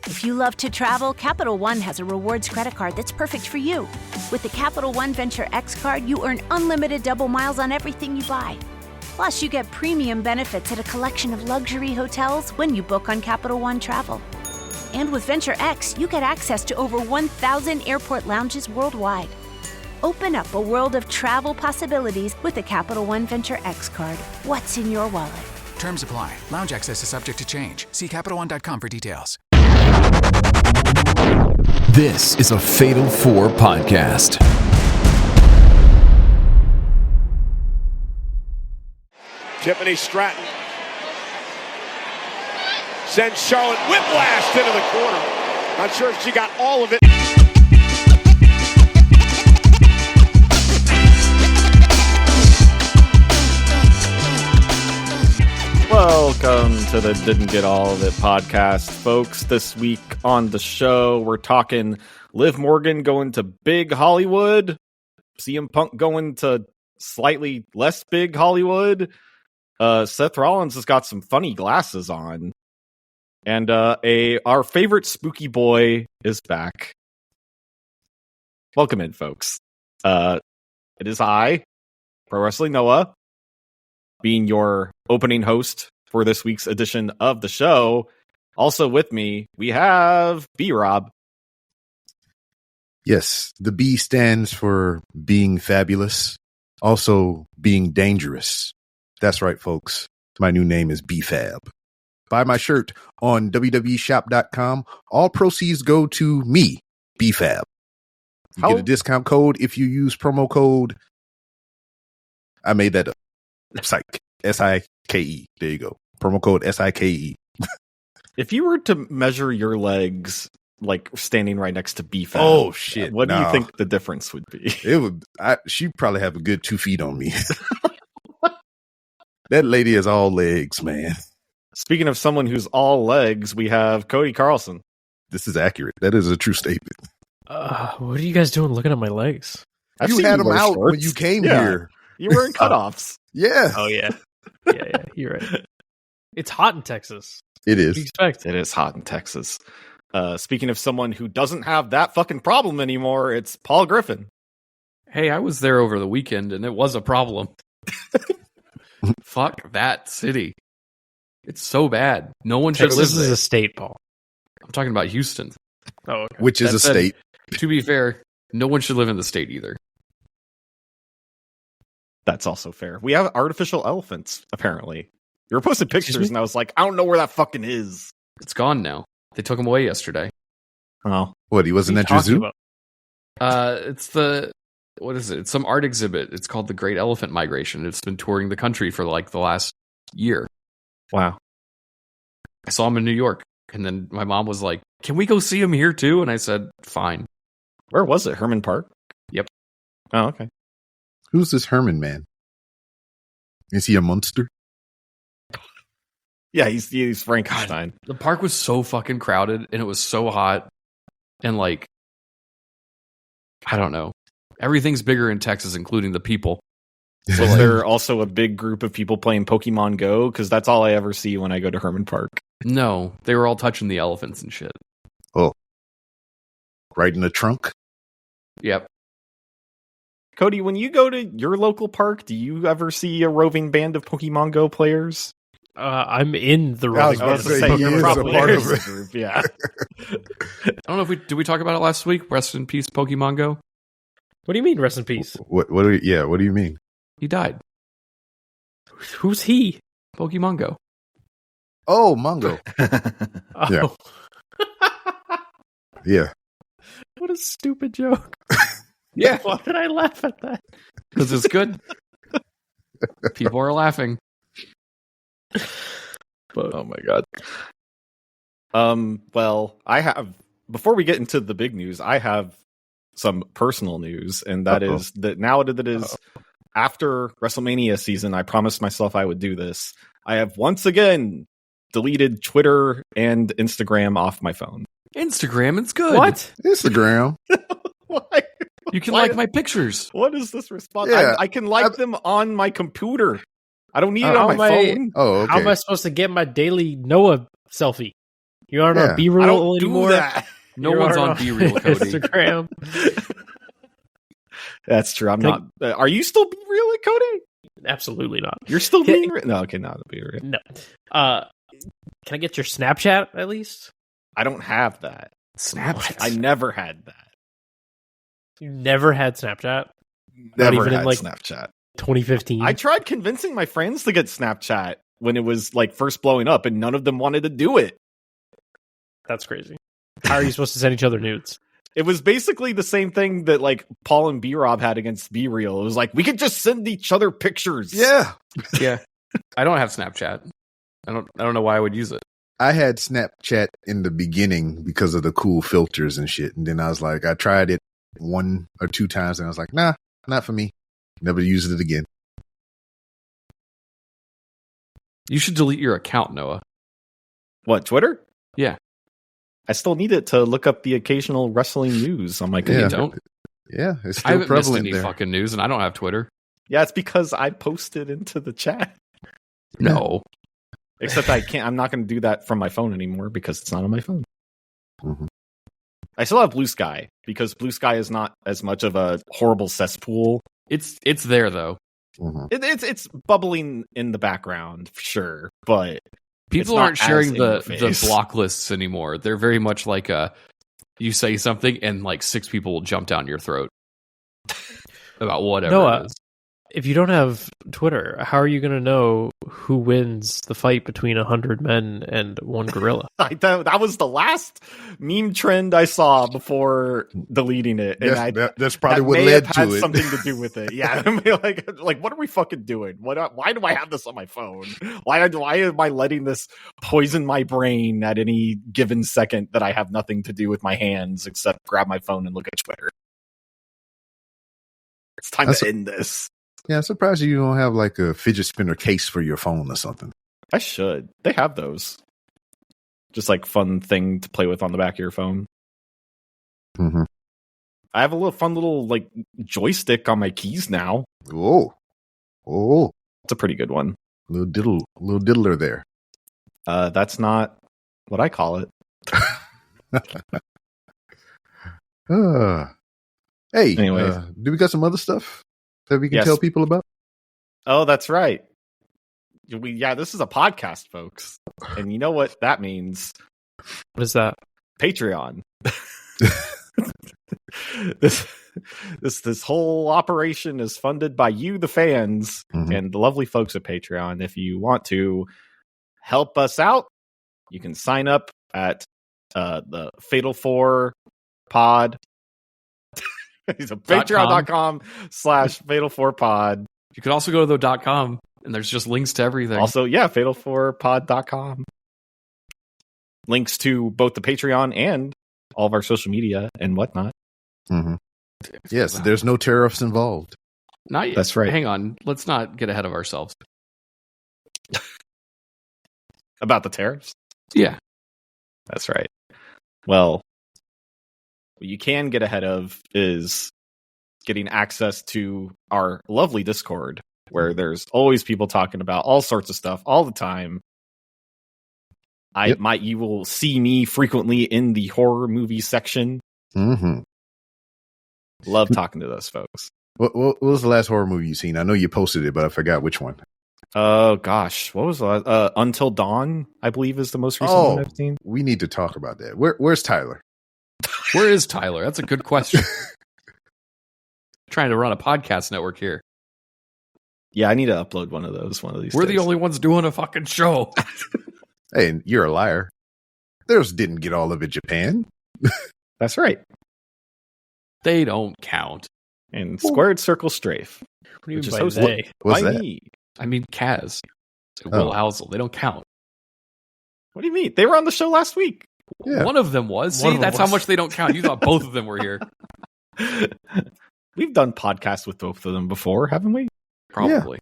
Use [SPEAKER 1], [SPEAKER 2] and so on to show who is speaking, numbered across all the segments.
[SPEAKER 1] If you love to travel, Capital One has a rewards credit card that's perfect for you. With the Capital One Venture X card, you earn unlimited double miles on everything you buy. Plus, you get premium benefits at a collection of luxury hotels when you book on Capital One Travel. And with Venture X, you get access to over 1,000 airport lounges worldwide. Open up a world of travel possibilities with the Capital One Venture X card. What's in your wallet?
[SPEAKER 2] Terms apply. Lounge access is subject to change. See CapitalOne.com for details.
[SPEAKER 3] This is a Fatal 4 podcast.
[SPEAKER 4] Tiffany Stratton sends Charlotte whiplash into the corner. Not sure if she got all of it.
[SPEAKER 5] Welcome to the Didn't Get All of It podcast, folks. This week on the show, we're talking Liv Morgan going to big Hollywood, CM Punk going to slightly less big Hollywood, Seth Rollins has got some funny glasses on, and our favorite spooky boy is back. Welcome in, folks. It is I, Pro Wrestling Noah, being your opening host for this week's edition of the show. Also with me, we have B-Rob.
[SPEAKER 6] Yes, the B stands for being fabulous, also being dangerous. That's right, folks. My new name is B-Fab. Buy my shirt on www.shop.com. All proceeds go to me, B-Fab. You get a discount code if you use promo code. I made that up. S-I-K-E. There you go. Promo code S-I-K-E.
[SPEAKER 5] If you were to measure your legs, like standing right next to B-Fab,
[SPEAKER 6] oh shit!
[SPEAKER 5] What do you think the difference would be?
[SPEAKER 6] It would. She'd probably have a good 2 feet on me. That lady is all legs, man.
[SPEAKER 5] Speaking of someone who's all legs, we have Cody Carlson.
[SPEAKER 6] This is accurate. That is a true statement.
[SPEAKER 7] What are you guys doing looking at my legs?
[SPEAKER 6] You had them out when you came here.
[SPEAKER 5] You were in cutoffs.
[SPEAKER 6] Yeah.
[SPEAKER 7] Oh, yeah. Yeah, you're right. It's hot in Texas.
[SPEAKER 6] It is.
[SPEAKER 7] What do you expect?
[SPEAKER 5] It is hot in Texas. Speaking of someone who doesn't have that fucking problem anymore, it's Paul Griffin.
[SPEAKER 8] Hey, I was there over the weekend, and it was a problem. Fuck that city. It's so bad. No one should live
[SPEAKER 7] Texas
[SPEAKER 8] there.
[SPEAKER 7] is a state, Paul.
[SPEAKER 8] I'm talking about Houston.
[SPEAKER 7] Oh, okay.
[SPEAKER 6] Which is a state.
[SPEAKER 8] To be fair, no one should live in the state either.
[SPEAKER 5] That's also fair. We have artificial elephants, apparently. You were posting pictures, and I was like, I don't know where that fucking is.
[SPEAKER 8] It's gone now. They took him away yesterday.
[SPEAKER 5] Oh.
[SPEAKER 6] What, he wasn't at your zoo?
[SPEAKER 8] It's the... What is it? It's some art exhibit. It's called The Great Elephant Migration. It's been touring the country for like the last year.
[SPEAKER 5] Wow.
[SPEAKER 8] I saw him in New York, and then my mom was like, can we go see him here too? And I said, fine.
[SPEAKER 5] Where was it? Herman Park?
[SPEAKER 8] Yep.
[SPEAKER 5] Oh, okay.
[SPEAKER 6] Who's this Herman man? Is he a monster?
[SPEAKER 5] Yeah, he's Frankenstein.
[SPEAKER 8] God, the park was so fucking crowded, and it was so hot, and like, I don't know. Everything's bigger in Texas, including the people.
[SPEAKER 5] Was there also a big group of people playing Pokemon Go? Because that's all I ever see when I go to Herman Park.
[SPEAKER 8] No, they were all touching the elephants and shit.
[SPEAKER 6] Oh. Right in the trunk?
[SPEAKER 8] Yep.
[SPEAKER 5] Cody, when you go to your local park, do you ever see a roving band of Pokemon Go players?
[SPEAKER 7] I'm in the roving
[SPEAKER 6] band. You're probably a part of it.
[SPEAKER 5] Group, yeah.
[SPEAKER 8] I don't know if did we talk about it last week? Rest in peace, Pokemon Go.
[SPEAKER 7] What do you mean, rest in peace?
[SPEAKER 6] What do you mean?
[SPEAKER 8] He died.
[SPEAKER 7] Who's he?
[SPEAKER 8] Pokemon Go.
[SPEAKER 6] Oh, Mongo.
[SPEAKER 7] Oh.
[SPEAKER 6] Yeah.
[SPEAKER 7] What a stupid joke.
[SPEAKER 8] Yeah.
[SPEAKER 7] Why did I laugh at that?
[SPEAKER 8] Because it's good. People are laughing.
[SPEAKER 5] But, oh my god. Well, before we get into the big news, I have some personal news, and that is that now that it is after WrestleMania season, I promised myself I would do this. I have once again deleted Twitter and Instagram off my phone.
[SPEAKER 8] Instagram, it's good.
[SPEAKER 7] What?
[SPEAKER 6] Instagram?
[SPEAKER 5] Why?
[SPEAKER 8] You can like my pictures.
[SPEAKER 5] What is this response?
[SPEAKER 6] Yeah,
[SPEAKER 5] I can like them on my computer. I don't need it on my phone.
[SPEAKER 6] Oh, okay.
[SPEAKER 7] How am I supposed to get my daily Noah selfie? You aren't on
[SPEAKER 5] I
[SPEAKER 7] B-Real
[SPEAKER 5] don't do
[SPEAKER 7] anymore.
[SPEAKER 5] that.
[SPEAKER 8] No
[SPEAKER 7] You
[SPEAKER 8] one's
[SPEAKER 7] aren't
[SPEAKER 8] on B-Real, Cody.
[SPEAKER 7] Instagram.
[SPEAKER 5] That's true. I'm not. Are you still Be Real, Cody?
[SPEAKER 7] Absolutely not.
[SPEAKER 5] You're still being real? No, okay, not Be Real.
[SPEAKER 7] No. Can I get your Snapchat at least?
[SPEAKER 5] I don't have that.
[SPEAKER 8] Snapchat.
[SPEAKER 5] I never had that.
[SPEAKER 7] You never had Snapchat?
[SPEAKER 5] Never
[SPEAKER 7] even in,
[SPEAKER 5] had
[SPEAKER 7] like,
[SPEAKER 5] Snapchat.
[SPEAKER 7] 2015?
[SPEAKER 5] I tried convincing my friends to get Snapchat when it was like first blowing up, and none of them wanted to do it.
[SPEAKER 7] That's crazy. How are you supposed to send each other nudes?
[SPEAKER 5] It was basically the same thing that like Paul and B-Rob had against Be Real. It was like, we could just send each other pictures.
[SPEAKER 6] Yeah.
[SPEAKER 8] Yeah. I don't have Snapchat. I don't know why I would use it.
[SPEAKER 6] I had Snapchat in the beginning because of the cool filters and shit. And then I was like, I tried it 1 or 2 times and I was like, nah, not for me. Never used it again.
[SPEAKER 8] You should delete your account, Noah.
[SPEAKER 5] What, Twitter?
[SPEAKER 8] Yeah.
[SPEAKER 5] I still need it to look up the occasional wrestling news on my
[SPEAKER 8] You
[SPEAKER 5] computer.
[SPEAKER 8] don't.
[SPEAKER 6] Yeah, it's
[SPEAKER 8] I
[SPEAKER 6] still
[SPEAKER 8] haven't missed
[SPEAKER 6] prevalent
[SPEAKER 8] any
[SPEAKER 6] there.
[SPEAKER 8] fucking news, and I don't have Twitter.
[SPEAKER 5] Yeah, it's because I posted into the chat.
[SPEAKER 8] No.
[SPEAKER 5] Except I'm not going to do that from my phone anymore because it's not on my phone.
[SPEAKER 6] Mhm.
[SPEAKER 5] I still have Blue Sky because Blue Sky is not as much of a horrible cesspool.
[SPEAKER 8] It's there though.
[SPEAKER 6] Mhm.
[SPEAKER 5] It's bubbling in the background, sure, but
[SPEAKER 8] People
[SPEAKER 5] it's not
[SPEAKER 8] aren't sharing
[SPEAKER 5] as in
[SPEAKER 8] the
[SPEAKER 5] your face.
[SPEAKER 8] block lists anymore. They're very much like you say something and like 6 people will jump down your throat about whatever
[SPEAKER 7] Noah,
[SPEAKER 8] it is.
[SPEAKER 7] if you don't have Twitter, how are you going to know who wins the fight between 100 men and one gorilla?
[SPEAKER 5] that was the last meme trend I saw before deleting it, and
[SPEAKER 6] That's probably
[SPEAKER 5] that
[SPEAKER 6] what
[SPEAKER 5] may
[SPEAKER 6] led
[SPEAKER 5] have had
[SPEAKER 6] to it.
[SPEAKER 5] something to do with it. Yeah, I mean, like what are we fucking doing? Why do I have this on my phone? Why am I letting this poison my brain at any given second that I have nothing to do with my hands except grab my phone and look at Twitter? It's time to end this.
[SPEAKER 6] Yeah, I'm surprised you don't have like a fidget spinner case for your phone or something.
[SPEAKER 5] I should. They have those. Just like fun thing to play with on the back of your phone.
[SPEAKER 6] Mm-hmm.
[SPEAKER 5] I have a fun little like joystick on my keys now.
[SPEAKER 6] Oh,
[SPEAKER 5] It's a pretty good one.
[SPEAKER 6] little diddler there.
[SPEAKER 5] That's not what I call it.
[SPEAKER 6] Hey,
[SPEAKER 5] Anyways.
[SPEAKER 6] do we got some other stuff that we can
[SPEAKER 5] Yes.
[SPEAKER 6] tell people about?
[SPEAKER 5] Oh, that's right. This is a podcast, folks. And you know what that means?
[SPEAKER 7] What is that?
[SPEAKER 5] Patreon. This whole operation is funded by you, the fans,
[SPEAKER 6] Mhm.
[SPEAKER 5] and the lovely folks at Patreon. If you want to help us out, you can sign up at the Fatal 4 pod. So patreon.com/Fatal 4 pod.
[SPEAKER 8] You could also go to the .com and there's just links to everything.
[SPEAKER 5] Also, fatal4pod.com. Links to both the Patreon and all of our social media and whatnot.
[SPEAKER 6] Mm-hmm. Yes, there's no tariffs involved.
[SPEAKER 8] Not yet.
[SPEAKER 5] That's right.
[SPEAKER 8] Hang on. Let's not get ahead of ourselves.
[SPEAKER 5] About the tariffs?
[SPEAKER 8] Yeah.
[SPEAKER 5] That's right. Well, what you can get ahead of is getting access to our lovely Discord, where there's always people talking about all sorts of stuff all the time. You will see me frequently in the horror movie section.
[SPEAKER 6] Mm-hmm.
[SPEAKER 5] Love talking to those folks.
[SPEAKER 6] What was the last horror movie you seen? I know you posted it, but I forgot which one.
[SPEAKER 5] Oh gosh, what was the last? Until Dawn, I believe, is the most recent one I've seen.
[SPEAKER 6] We need to talk about that. Where's Tyler?
[SPEAKER 8] Where is Tyler? That's a good question. Trying to run a podcast network here.
[SPEAKER 5] Yeah, I need to upload one of these.
[SPEAKER 8] We're
[SPEAKER 5] days.
[SPEAKER 8] the only ones doing a fucking show.
[SPEAKER 6] Hey, and you're a liar. Theirs didn't get all of it Japan.
[SPEAKER 5] That's right.
[SPEAKER 8] They don't count.
[SPEAKER 5] And Squared Circle Strafe.
[SPEAKER 7] What do you
[SPEAKER 5] Which
[SPEAKER 7] mean
[SPEAKER 5] is
[SPEAKER 7] by
[SPEAKER 5] hosted
[SPEAKER 7] they?
[SPEAKER 6] What's
[SPEAKER 5] by
[SPEAKER 6] that?
[SPEAKER 5] me.
[SPEAKER 8] I mean, Kaz. Will Housel. They don't count.
[SPEAKER 5] What do you mean? They were on the show last week.
[SPEAKER 6] Yeah.
[SPEAKER 8] One of them was.
[SPEAKER 7] One
[SPEAKER 8] See,
[SPEAKER 7] of them
[SPEAKER 8] that's how
[SPEAKER 7] was.
[SPEAKER 8] much they don't count. You thought both of them were here.
[SPEAKER 5] We've done podcasts with both of them before, haven't we?
[SPEAKER 8] Probably.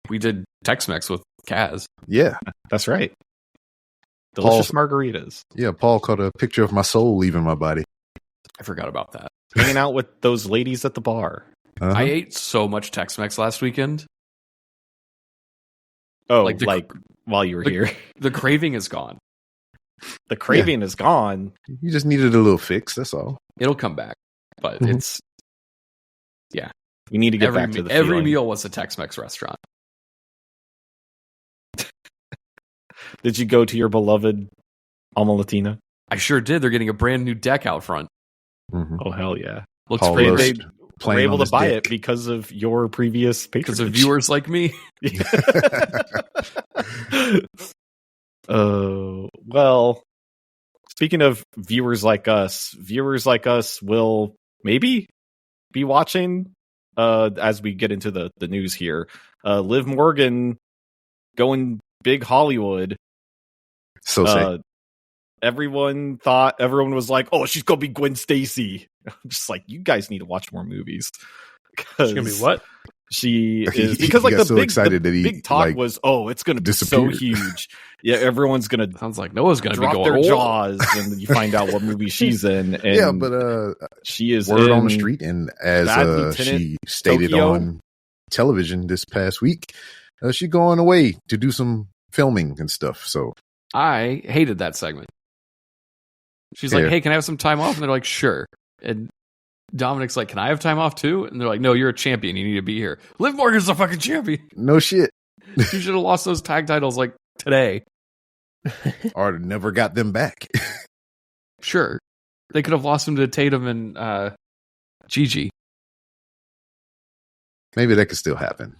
[SPEAKER 8] We did Tex-Mex with Kaz.
[SPEAKER 6] Yeah.
[SPEAKER 5] That's right. Delicious margaritas.
[SPEAKER 6] Yeah, Paul caught a picture of my soul leaving my body.
[SPEAKER 8] I forgot about that.
[SPEAKER 5] Hanging out with those ladies at the bar.
[SPEAKER 6] Uh-huh.
[SPEAKER 8] I ate so much Tex-Mex last weekend.
[SPEAKER 5] Oh,
[SPEAKER 8] Like
[SPEAKER 5] like,
[SPEAKER 8] the-
[SPEAKER 5] while you were here.
[SPEAKER 8] The craving is gone.
[SPEAKER 5] The craving is gone.
[SPEAKER 6] You just needed a little fix. That's all.
[SPEAKER 8] It'll come back, but it's
[SPEAKER 5] We need to get back to the
[SPEAKER 8] every
[SPEAKER 5] feeling.
[SPEAKER 8] meal was a Tex-Mex restaurant.
[SPEAKER 5] Did you go to your beloved Alma Latina?
[SPEAKER 8] I sure did. They're getting a brand new deck out front.
[SPEAKER 6] Mm-hmm.
[SPEAKER 5] Oh hell yeah!
[SPEAKER 8] Looks
[SPEAKER 6] Paul
[SPEAKER 8] great.
[SPEAKER 6] Lowe's
[SPEAKER 8] They,
[SPEAKER 5] They were
[SPEAKER 6] playing
[SPEAKER 5] able
[SPEAKER 6] on
[SPEAKER 5] to
[SPEAKER 6] his
[SPEAKER 5] buy
[SPEAKER 6] dick.
[SPEAKER 5] it because of your previous patronage.
[SPEAKER 8] because of viewers like me.
[SPEAKER 5] Well, speaking of viewers like us will maybe be watching as we get into the news here. Liv Morgan going big Hollywood.
[SPEAKER 6] So say.
[SPEAKER 5] Everyone was like, "Oh, she's gonna be Gwen Stacy." I'm just like, you guys need to watch more movies.
[SPEAKER 7] It's gonna be what?
[SPEAKER 5] She is
[SPEAKER 6] He
[SPEAKER 5] because like
[SPEAKER 6] got
[SPEAKER 5] the
[SPEAKER 6] so
[SPEAKER 5] big
[SPEAKER 6] excited that he,
[SPEAKER 5] big talk
[SPEAKER 6] like,
[SPEAKER 5] was, "Oh, it's gonna be so
[SPEAKER 6] disappeared."
[SPEAKER 5] huge." Yeah, everyone's gonna
[SPEAKER 8] Sounds like Noah's going to be
[SPEAKER 5] drop
[SPEAKER 8] going
[SPEAKER 5] their
[SPEAKER 8] "Oh."
[SPEAKER 5] jaws when you find out what movie she's in. And
[SPEAKER 6] Yeah, but
[SPEAKER 5] she is
[SPEAKER 6] word on
[SPEAKER 5] in
[SPEAKER 6] the street, and as
[SPEAKER 5] Bad Lieutenant
[SPEAKER 6] she stated
[SPEAKER 5] Tokyo.
[SPEAKER 6] on television this past week, she's going away to do some filming and stuff. So
[SPEAKER 8] I hated that segment. She's
[SPEAKER 6] Yeah.
[SPEAKER 8] like, "Hey, can I have some time off?" And they're like, "Sure." And Dominic's like, "Can I have time off too?" And they're like, "No, you're a champion. You need to be here." Liv Morgan's a fucking champion.
[SPEAKER 6] no shit,
[SPEAKER 8] You should have lost those tag titles like today.
[SPEAKER 6] or never got them back.
[SPEAKER 8] Sure. They could have lost them to Tatum and Gigi.
[SPEAKER 6] Maybe that could still happen.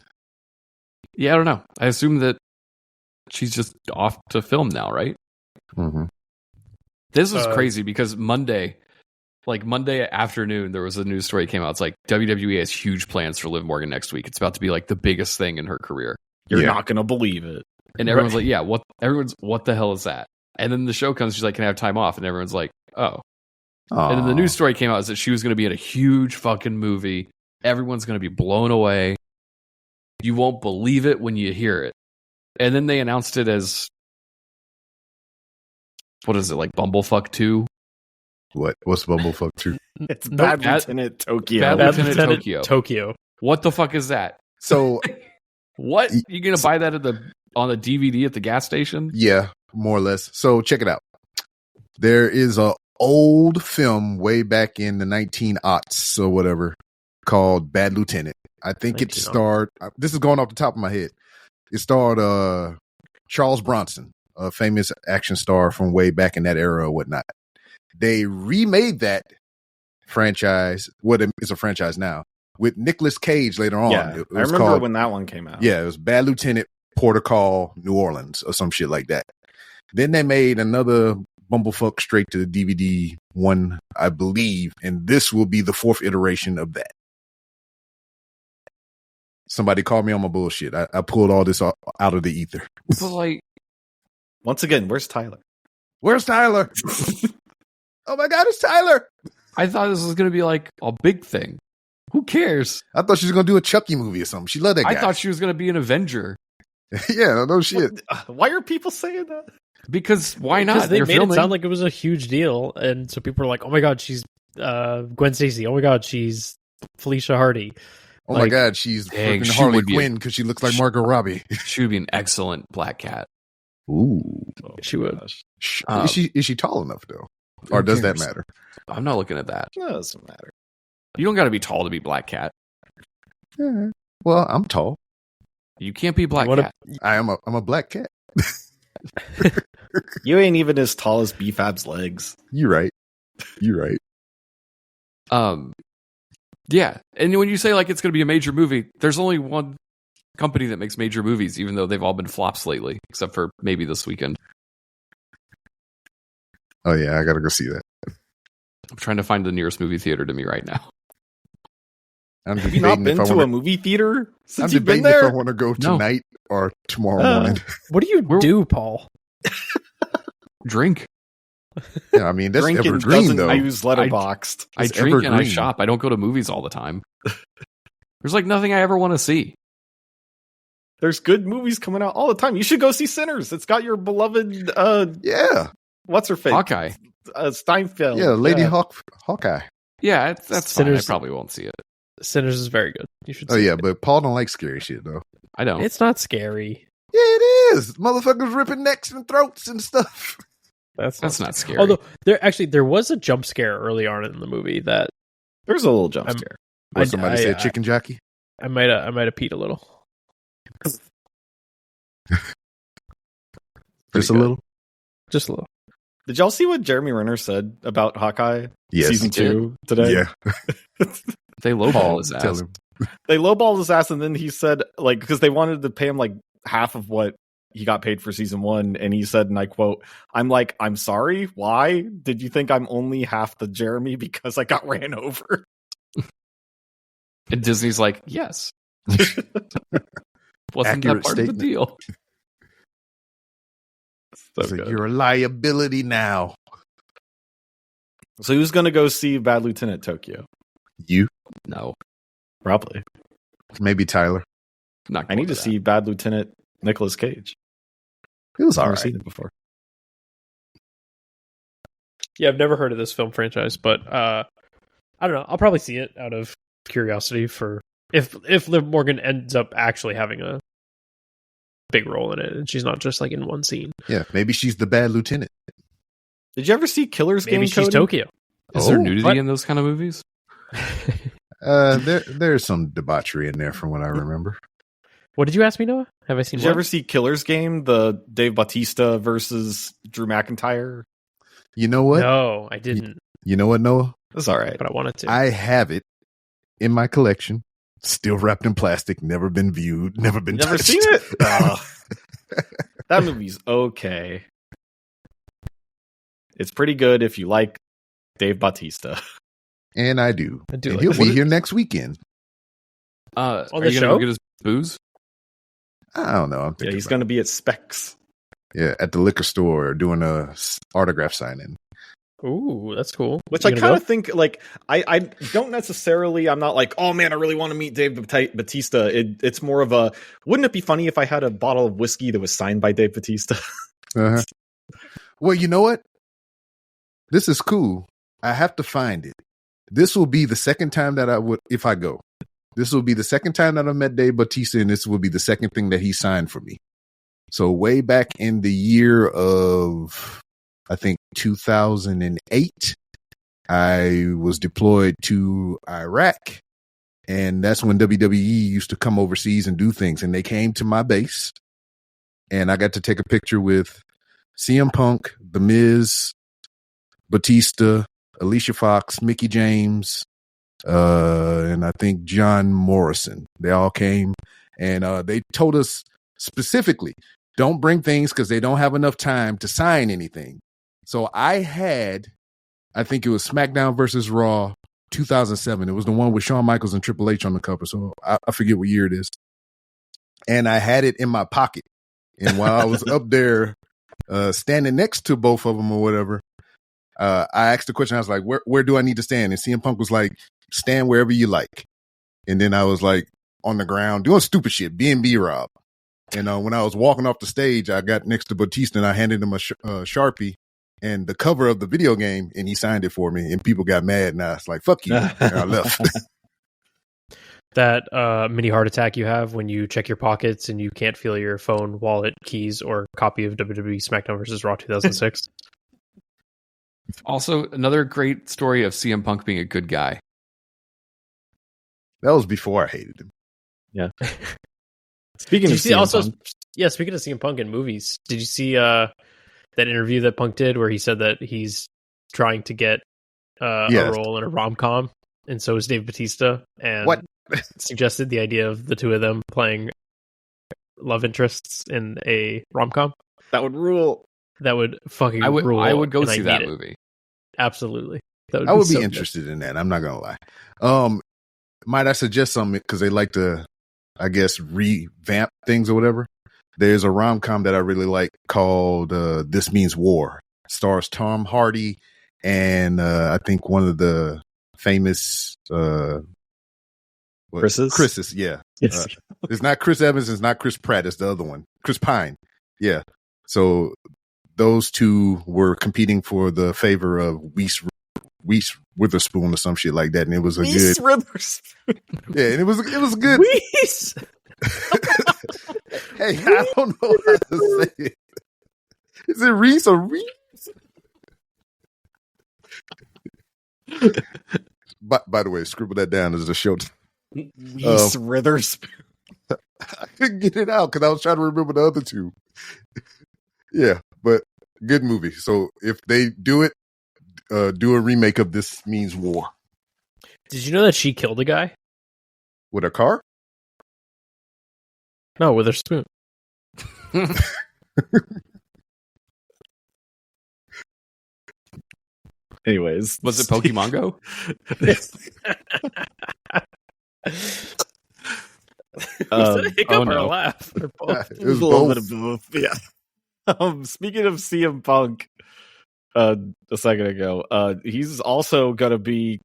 [SPEAKER 8] Yeah, I don't know. I assume that she's just off to film now, right?
[SPEAKER 6] Mm-hmm.
[SPEAKER 8] This was crazy because Monday afternoon, there was a news story that came out. It's like WWE has huge plans for Liv Morgan next week. It's about to be like the biggest thing in her career.
[SPEAKER 5] You're
[SPEAKER 6] Yeah.
[SPEAKER 5] not gonna believe it.
[SPEAKER 8] And everyone's like, "Yeah, what the hell is that?" And then the show comes, she's like, "Can I have time off?" And everyone's like, "Oh." And then the news story came out is that she was going to be in a huge fucking movie. Everyone's going to be blown away. You won't believe it when you hear it. And then they announced it as, what is it, like Bumblefuck 2?
[SPEAKER 6] What's Bumblefuck 2?
[SPEAKER 5] It's
[SPEAKER 7] Nope.
[SPEAKER 5] Bad
[SPEAKER 8] Bad-
[SPEAKER 5] Lieutenant Tokyo.
[SPEAKER 8] Bad
[SPEAKER 7] Bad
[SPEAKER 8] Lieutenant
[SPEAKER 7] Lieutenant
[SPEAKER 8] Tokyo.
[SPEAKER 7] Tokyo.
[SPEAKER 8] What the fuck is that?
[SPEAKER 6] So
[SPEAKER 8] What? You going to buy that on the DVD at the gas station?
[SPEAKER 6] yeah, more or less. So check it out. There is a old film way back in the 1900s or whatever called Bad Lieutenant. I think it
[SPEAKER 7] 1900s.
[SPEAKER 6] starred. This is going off the top of my head. It starred Charles Bronson, a famous action star from way back in that era or whatnot. They remade that franchise. What it's a franchise now with Nicolas Cage later on.
[SPEAKER 5] Yeah,
[SPEAKER 6] It
[SPEAKER 5] I
[SPEAKER 6] was
[SPEAKER 5] remember
[SPEAKER 6] called,
[SPEAKER 5] when that one came out.
[SPEAKER 6] Yeah, it was Bad Lieutenant Port of Call, New Orleans, or some shit like that. Then they made another Bumblefuck straight to the DVD one, I believe, and this will be the fourth iteration of that. Somebody called me on my bullshit. I pulled all this out of the ether.
[SPEAKER 8] But like,
[SPEAKER 5] Once again, where's Tyler?
[SPEAKER 6] Where's Tyler? Oh my God, it's Tyler.
[SPEAKER 8] I thought this was going to be like a big thing. Who cares?
[SPEAKER 6] I thought she was going to do a Chucky movie or something. She loved that guy.
[SPEAKER 8] I thought she was going to be an Avenger.
[SPEAKER 6] Yeah, no shit.
[SPEAKER 5] Why are people saying that?
[SPEAKER 8] Because why not?
[SPEAKER 7] Because they
[SPEAKER 8] They're
[SPEAKER 7] made
[SPEAKER 8] filming.
[SPEAKER 7] it sound like it was a huge deal, and so people were like, "Oh my God, she's Gwen Stacy. Oh my God, she's Felicia Hardy."
[SPEAKER 6] Oh my
[SPEAKER 7] Like,
[SPEAKER 6] God, she's
[SPEAKER 8] dang,
[SPEAKER 6] freaking
[SPEAKER 8] she
[SPEAKER 6] Harley
[SPEAKER 8] would be a-
[SPEAKER 6] Quinn because she looks like Margot Robbie.
[SPEAKER 8] She would be an excellent Black Cat.
[SPEAKER 6] Ooh.
[SPEAKER 7] She would.
[SPEAKER 6] Is she tall enough though? Or does that matter?
[SPEAKER 8] I'm not looking at that.
[SPEAKER 5] No, it doesn't matter.
[SPEAKER 8] You don't got to be tall to be Black Cat.
[SPEAKER 6] Yeah. Well, I'm tall.
[SPEAKER 8] You can't be Black
[SPEAKER 7] What a-
[SPEAKER 8] Cat.
[SPEAKER 6] I'm a black cat.
[SPEAKER 5] You ain't even as tall as BFAB's legs.
[SPEAKER 6] You're right.
[SPEAKER 8] Yeah. And when you say like it's going to be a major movie, there's only one company that makes major movies, even though they've all been flops lately, except for maybe this weekend.
[SPEAKER 6] Oh yeah, I gotta go see that.
[SPEAKER 8] I'm trying to find the nearest movie theater to me right now.
[SPEAKER 6] I'm
[SPEAKER 5] Have you not
[SPEAKER 6] debating
[SPEAKER 5] been
[SPEAKER 6] if I
[SPEAKER 5] to a
[SPEAKER 6] wanna-
[SPEAKER 5] movie theater
[SPEAKER 6] I'm
[SPEAKER 5] since you've been
[SPEAKER 6] debating if I
[SPEAKER 5] there?
[SPEAKER 6] want to go
[SPEAKER 8] No.
[SPEAKER 6] tonight or tomorrow morning.
[SPEAKER 7] What do you do, Paul?
[SPEAKER 8] Drink.
[SPEAKER 6] Yeah, I mean that's
[SPEAKER 5] Drinking
[SPEAKER 6] evergreen
[SPEAKER 5] doesn't
[SPEAKER 6] though.
[SPEAKER 5] use Letterboxd.
[SPEAKER 8] I
[SPEAKER 6] It's
[SPEAKER 8] drink and I
[SPEAKER 6] evergreen.
[SPEAKER 8] shop. I don't go to movies all the time. There's like nothing I ever want to see.
[SPEAKER 5] There's good movies coming out all the time. You should go see Sinners. It's got your beloved
[SPEAKER 6] Yeah,
[SPEAKER 5] what's her face?
[SPEAKER 8] Hawkeye.
[SPEAKER 5] Steinfeld.
[SPEAKER 6] yeah, Lady Hawkeye.
[SPEAKER 8] Yeah, that's fine. I
[SPEAKER 7] Sinners-
[SPEAKER 8] probably won't see it.
[SPEAKER 7] Sinners is very good. You should.
[SPEAKER 6] Oh
[SPEAKER 7] see
[SPEAKER 6] yeah,
[SPEAKER 7] it.
[SPEAKER 6] but Paul don't like scary shit though.
[SPEAKER 8] I don't.
[SPEAKER 7] It's not scary.
[SPEAKER 6] Yeah, it is. Motherfuckers ripping necks and throats and stuff.
[SPEAKER 8] That's not scary.
[SPEAKER 7] Although there was a jump scare early on in the movie that
[SPEAKER 5] There's a little jump scare.
[SPEAKER 6] What, somebody said chicken jockey?
[SPEAKER 7] I might have peed a little.
[SPEAKER 6] Just a little?
[SPEAKER 7] Just a little.
[SPEAKER 5] Did y'all see what Jeremy Renner said about Hawkeye season 2 today?
[SPEAKER 6] Yeah.
[SPEAKER 8] They lowball his ass.
[SPEAKER 5] They lowballed his ass, and then he said, like, because they wanted to pay him like half of what he got paid for season 1, and he said, and I quote, I'm sorry, why? Did you think I'm only half the Jeremy because I got ran over?
[SPEAKER 8] And Disney's like, yes. Wasn't that part of the deal?
[SPEAKER 6] So you're a liability now.
[SPEAKER 5] So who's going to go see Bad Lieutenant Tokyo?
[SPEAKER 6] You?
[SPEAKER 8] No.
[SPEAKER 5] Probably.
[SPEAKER 6] Maybe Tyler.
[SPEAKER 5] I need to see Bad Lieutenant Nicolas Cage.
[SPEAKER 6] It was
[SPEAKER 5] I've
[SPEAKER 6] all
[SPEAKER 5] never
[SPEAKER 6] right.
[SPEAKER 5] seen it before.
[SPEAKER 7] Yeah, I've never heard of this film franchise, but I don't know. I'll probably see it out of curiosity for if Liv Morgan ends up actually having a big role in it, and she's not just like in one scene.
[SPEAKER 6] Yeah, maybe she's the bad lieutenant.
[SPEAKER 5] Did you ever see Killer's Game?
[SPEAKER 7] Maybe she's Tokyo.
[SPEAKER 8] Is there nudity in those kind of movies?
[SPEAKER 6] There's some debauchery in there from what I remember.
[SPEAKER 7] What did you ask me, Noah? Have I seen?
[SPEAKER 5] Did you ever see Killer's Game? The Dave Bautista versus Drew McIntyre.
[SPEAKER 6] You know what?
[SPEAKER 7] No, I didn't.
[SPEAKER 6] You know what, Noah?
[SPEAKER 5] That's all right,
[SPEAKER 7] but I wanted to.
[SPEAKER 6] I have it in my collection, still wrapped in plastic, never been viewed, never been touched.
[SPEAKER 5] Seen it? That movie's okay. It's pretty good if you like Dave Bautista.
[SPEAKER 6] And I do.
[SPEAKER 7] I do.
[SPEAKER 6] And
[SPEAKER 7] Like
[SPEAKER 6] he'll
[SPEAKER 7] that.
[SPEAKER 6] be here next weekend.
[SPEAKER 8] On
[SPEAKER 7] the
[SPEAKER 8] are you
[SPEAKER 7] show?
[SPEAKER 8] gonna go get his booze?
[SPEAKER 6] I don't know.
[SPEAKER 5] Yeah, he's going to be at Specs.
[SPEAKER 6] Yeah, at the liquor store doing a autograph signing.
[SPEAKER 7] Ooh, that's cool.
[SPEAKER 5] Which
[SPEAKER 7] You
[SPEAKER 5] I
[SPEAKER 7] gonna
[SPEAKER 5] kind
[SPEAKER 7] go?
[SPEAKER 5] of think, like, I don't necessarily, I'm not like, oh man, I really want to meet Dave Bautista. It's more of a, wouldn't it be funny if I had a bottle of whiskey that was signed by Dave Bautista?
[SPEAKER 6] Uh-huh. Well, you know what? This is cool. I have to find it. This will be the second time that I would, if I go. This will be the second time that I met Dave Bautista, and this will be the second thing that he signed for me. So way back in the year of, I think, 2008, I was deployed to Iraq, and that's when WWE used to come overseas and do things, and they came to my base, and I got to take a picture with CM Punk, The Miz, Batista, Alicia Fox, Mickey James, and I think John Morrison. They all came, and they told us specifically, don't bring things because they don't have enough time to sign anything. So I think it was SmackDown versus Raw 2007. It was the one with Shawn Michaels and Triple H on the cover. So I forget what year it is. And I had it in my pocket. And while I was up there standing next to both of them or whatever, I asked the question. I was like, where do I need to stand? And CM Punk was like, stand wherever you like. And then I was like on the ground doing stupid shit, B&B Rob. And when I was walking off the stage, I got next to Batista and I handed him a Sharpie and the cover of the video game, and he signed it for me. And people got mad, and I was like, fuck you. And I left.
[SPEAKER 7] That mini heart attack you have when you check your pockets and you can't feel your phone, wallet, keys, or copy of WWE SmackDown vs. Raw 2006.
[SPEAKER 8] Also, another great story of CM Punk being a good guy.
[SPEAKER 6] That was before I hated him.
[SPEAKER 5] Yeah. Speaking of
[SPEAKER 7] see
[SPEAKER 5] CM
[SPEAKER 7] also,
[SPEAKER 5] Punk,
[SPEAKER 7] speaking of CM Punk in movies, did you see that interview that Punk did where he said that he's trying to get a role in a rom-com, and so is Dave Bautista, and
[SPEAKER 6] what?
[SPEAKER 7] Suggested the idea of the two of them playing love interests in a rom-com?
[SPEAKER 5] that would rule.
[SPEAKER 7] That would fucking rule.
[SPEAKER 8] I would go
[SPEAKER 7] and
[SPEAKER 8] see
[SPEAKER 7] I
[SPEAKER 8] that
[SPEAKER 7] need it.
[SPEAKER 8] movie.
[SPEAKER 7] Absolutely.
[SPEAKER 6] I would be
[SPEAKER 7] so
[SPEAKER 6] interested in that. I'm not going to lie. Might I suggest something because they like to, I guess, revamp things or whatever? There's a rom-com that I really like called This Means War. Stars Tom Hardy and I think one of the famous Chris's, yeah.
[SPEAKER 5] Yes.
[SPEAKER 6] It's not Chris Evans, it's not Chris Pratt, it's the other one. Chris Pine. Yeah. So those two were competing for the favor of Weese Riverspoon or some shit like that, and it was a
[SPEAKER 5] Weese
[SPEAKER 6] good
[SPEAKER 5] Riverspoon.
[SPEAKER 6] Yeah, and it was good.
[SPEAKER 5] Weese.
[SPEAKER 6] Hey, I don't know how to say it. Is it Reese or Reese? By the way, scribble that down as a show.
[SPEAKER 5] Weese Riverspoon.
[SPEAKER 6] I couldn't get it out because I was trying to remember the other two. Yeah, but good movie. So if they do it, do a remake of This Means War.
[SPEAKER 7] Did you know that she killed a guy?
[SPEAKER 6] With a car?
[SPEAKER 7] No, with her spoon.
[SPEAKER 5] Anyways,
[SPEAKER 8] Was it Pokemon Go?
[SPEAKER 7] Hiccup or
[SPEAKER 8] no.
[SPEAKER 7] laugh? Or both?
[SPEAKER 6] It was
[SPEAKER 5] a little
[SPEAKER 6] both.
[SPEAKER 5] bit of both. Yeah. Speaking of CM Punk, a second ago, he's also gonna be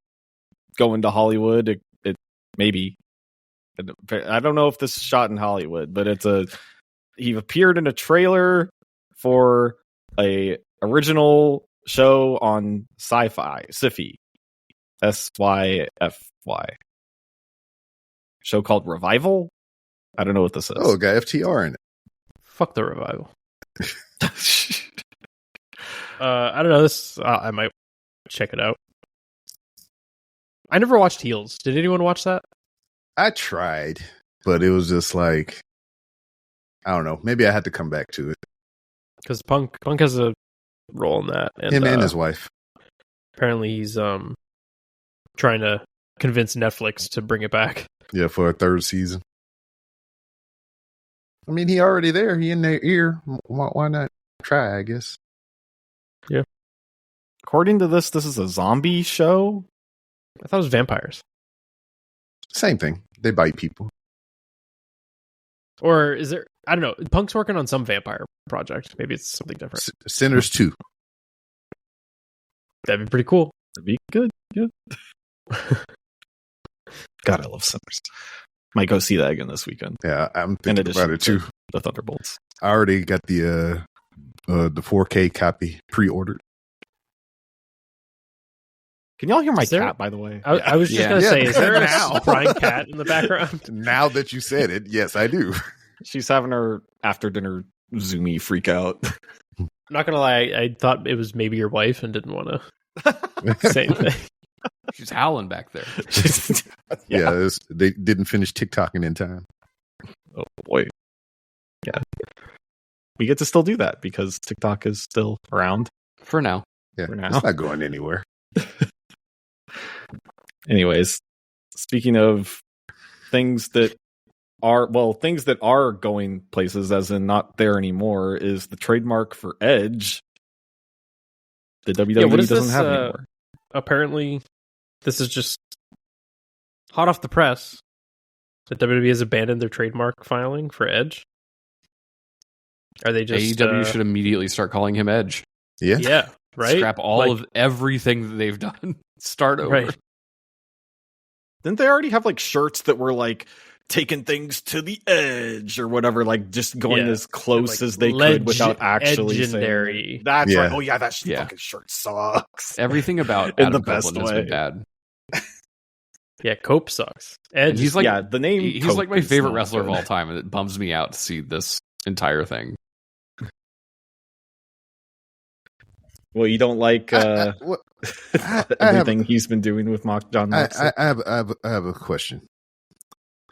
[SPEAKER 5] going to Hollywood. It maybe. I don't know if this is shot in Hollywood, but he appeared in a trailer for a original show on SyFy, SYFY. Show called Revival? I don't know what this is.
[SPEAKER 6] Oh, it got FTR in it.
[SPEAKER 7] Fuck the Revival. I don't know. This I might check it out. I never watched Heels. Did anyone watch that?
[SPEAKER 6] I tried, but it was just like, I don't know. Maybe I had to come back to it.
[SPEAKER 7] Because Punk has a role in that. And,
[SPEAKER 6] Him and his wife.
[SPEAKER 7] Apparently he's trying to convince Netflix to bring it back.
[SPEAKER 6] Yeah, for a third season. I mean, he already there. He in their ear. Why not try, I guess?
[SPEAKER 7] Yeah.
[SPEAKER 5] According to this is a zombie show?
[SPEAKER 7] I thought it was vampires.
[SPEAKER 6] Same thing. They bite people.
[SPEAKER 7] Or is there... I don't know. Punk's working on some vampire project. Maybe it's something different.
[SPEAKER 6] Sinners 2.
[SPEAKER 7] That'd be pretty cool.
[SPEAKER 5] That'd be good. Yeah. God, I love Sinners. Might go see that again this weekend.
[SPEAKER 6] Yeah, I'm thinking about it too.
[SPEAKER 5] The Thunderbolts.
[SPEAKER 6] I already got the 4K copy pre-ordered.
[SPEAKER 5] Can y'all hear my
[SPEAKER 7] Is there-
[SPEAKER 5] cat, by the way?
[SPEAKER 7] I was just
[SPEAKER 8] Yeah.
[SPEAKER 7] going to say,
[SPEAKER 6] Yeah.
[SPEAKER 7] is there
[SPEAKER 6] Now.
[SPEAKER 7] a crying cat in the background?
[SPEAKER 6] Now that you said it, yes, I do.
[SPEAKER 5] She's having her after dinner zoomy freak out.
[SPEAKER 7] I'm not going to lie. I thought it was maybe your wife and didn't want to say anything.
[SPEAKER 8] She's howling back there.
[SPEAKER 6] Yeah, they didn't finish TikToking in time.
[SPEAKER 5] Oh boy. Yeah. We get to still do that because TikTok is still around.
[SPEAKER 8] For now.
[SPEAKER 6] Yeah,
[SPEAKER 5] For now.
[SPEAKER 6] it's not going anywhere.
[SPEAKER 5] Anyways, speaking of things that are going places, as in not there anymore, is the trademark for Edge. The WWE
[SPEAKER 7] what is
[SPEAKER 5] doesn't
[SPEAKER 7] this,
[SPEAKER 5] have anymore.
[SPEAKER 7] Apparently, this is just hot off the press that WWE has abandoned their trademark filing for Edge. Are they just...
[SPEAKER 8] AEW should immediately start calling him Edge.
[SPEAKER 6] Yeah.
[SPEAKER 7] Yeah, right?
[SPEAKER 8] Scrap all of everything that they've done. Start over.
[SPEAKER 7] Right.
[SPEAKER 5] Didn't they already have like shirts that were like taking things to the edge or whatever, like just going
[SPEAKER 7] Yeah.
[SPEAKER 5] as close
[SPEAKER 7] Like
[SPEAKER 5] as they could without actually
[SPEAKER 7] legendary.
[SPEAKER 5] saying it. That's
[SPEAKER 6] Yeah.
[SPEAKER 5] right. Oh yeah, that
[SPEAKER 8] Yeah.
[SPEAKER 5] fucking shirt sucks.
[SPEAKER 8] Everything about
[SPEAKER 5] In
[SPEAKER 8] Adam
[SPEAKER 5] the best
[SPEAKER 8] Copeland has been
[SPEAKER 5] way.
[SPEAKER 8] bad.
[SPEAKER 7] Yeah, Cope sucks. Edge
[SPEAKER 8] And he's like,
[SPEAKER 5] yeah, the name.
[SPEAKER 8] he's
[SPEAKER 5] Cope
[SPEAKER 8] like my
[SPEAKER 5] is
[SPEAKER 8] favorite
[SPEAKER 5] not
[SPEAKER 8] wrestler of
[SPEAKER 5] good.
[SPEAKER 8] all time, and it bums me out to see this entire thing.
[SPEAKER 5] Well, you don't like
[SPEAKER 6] I
[SPEAKER 5] everything he's been doing with John Moxley.
[SPEAKER 6] I have a question.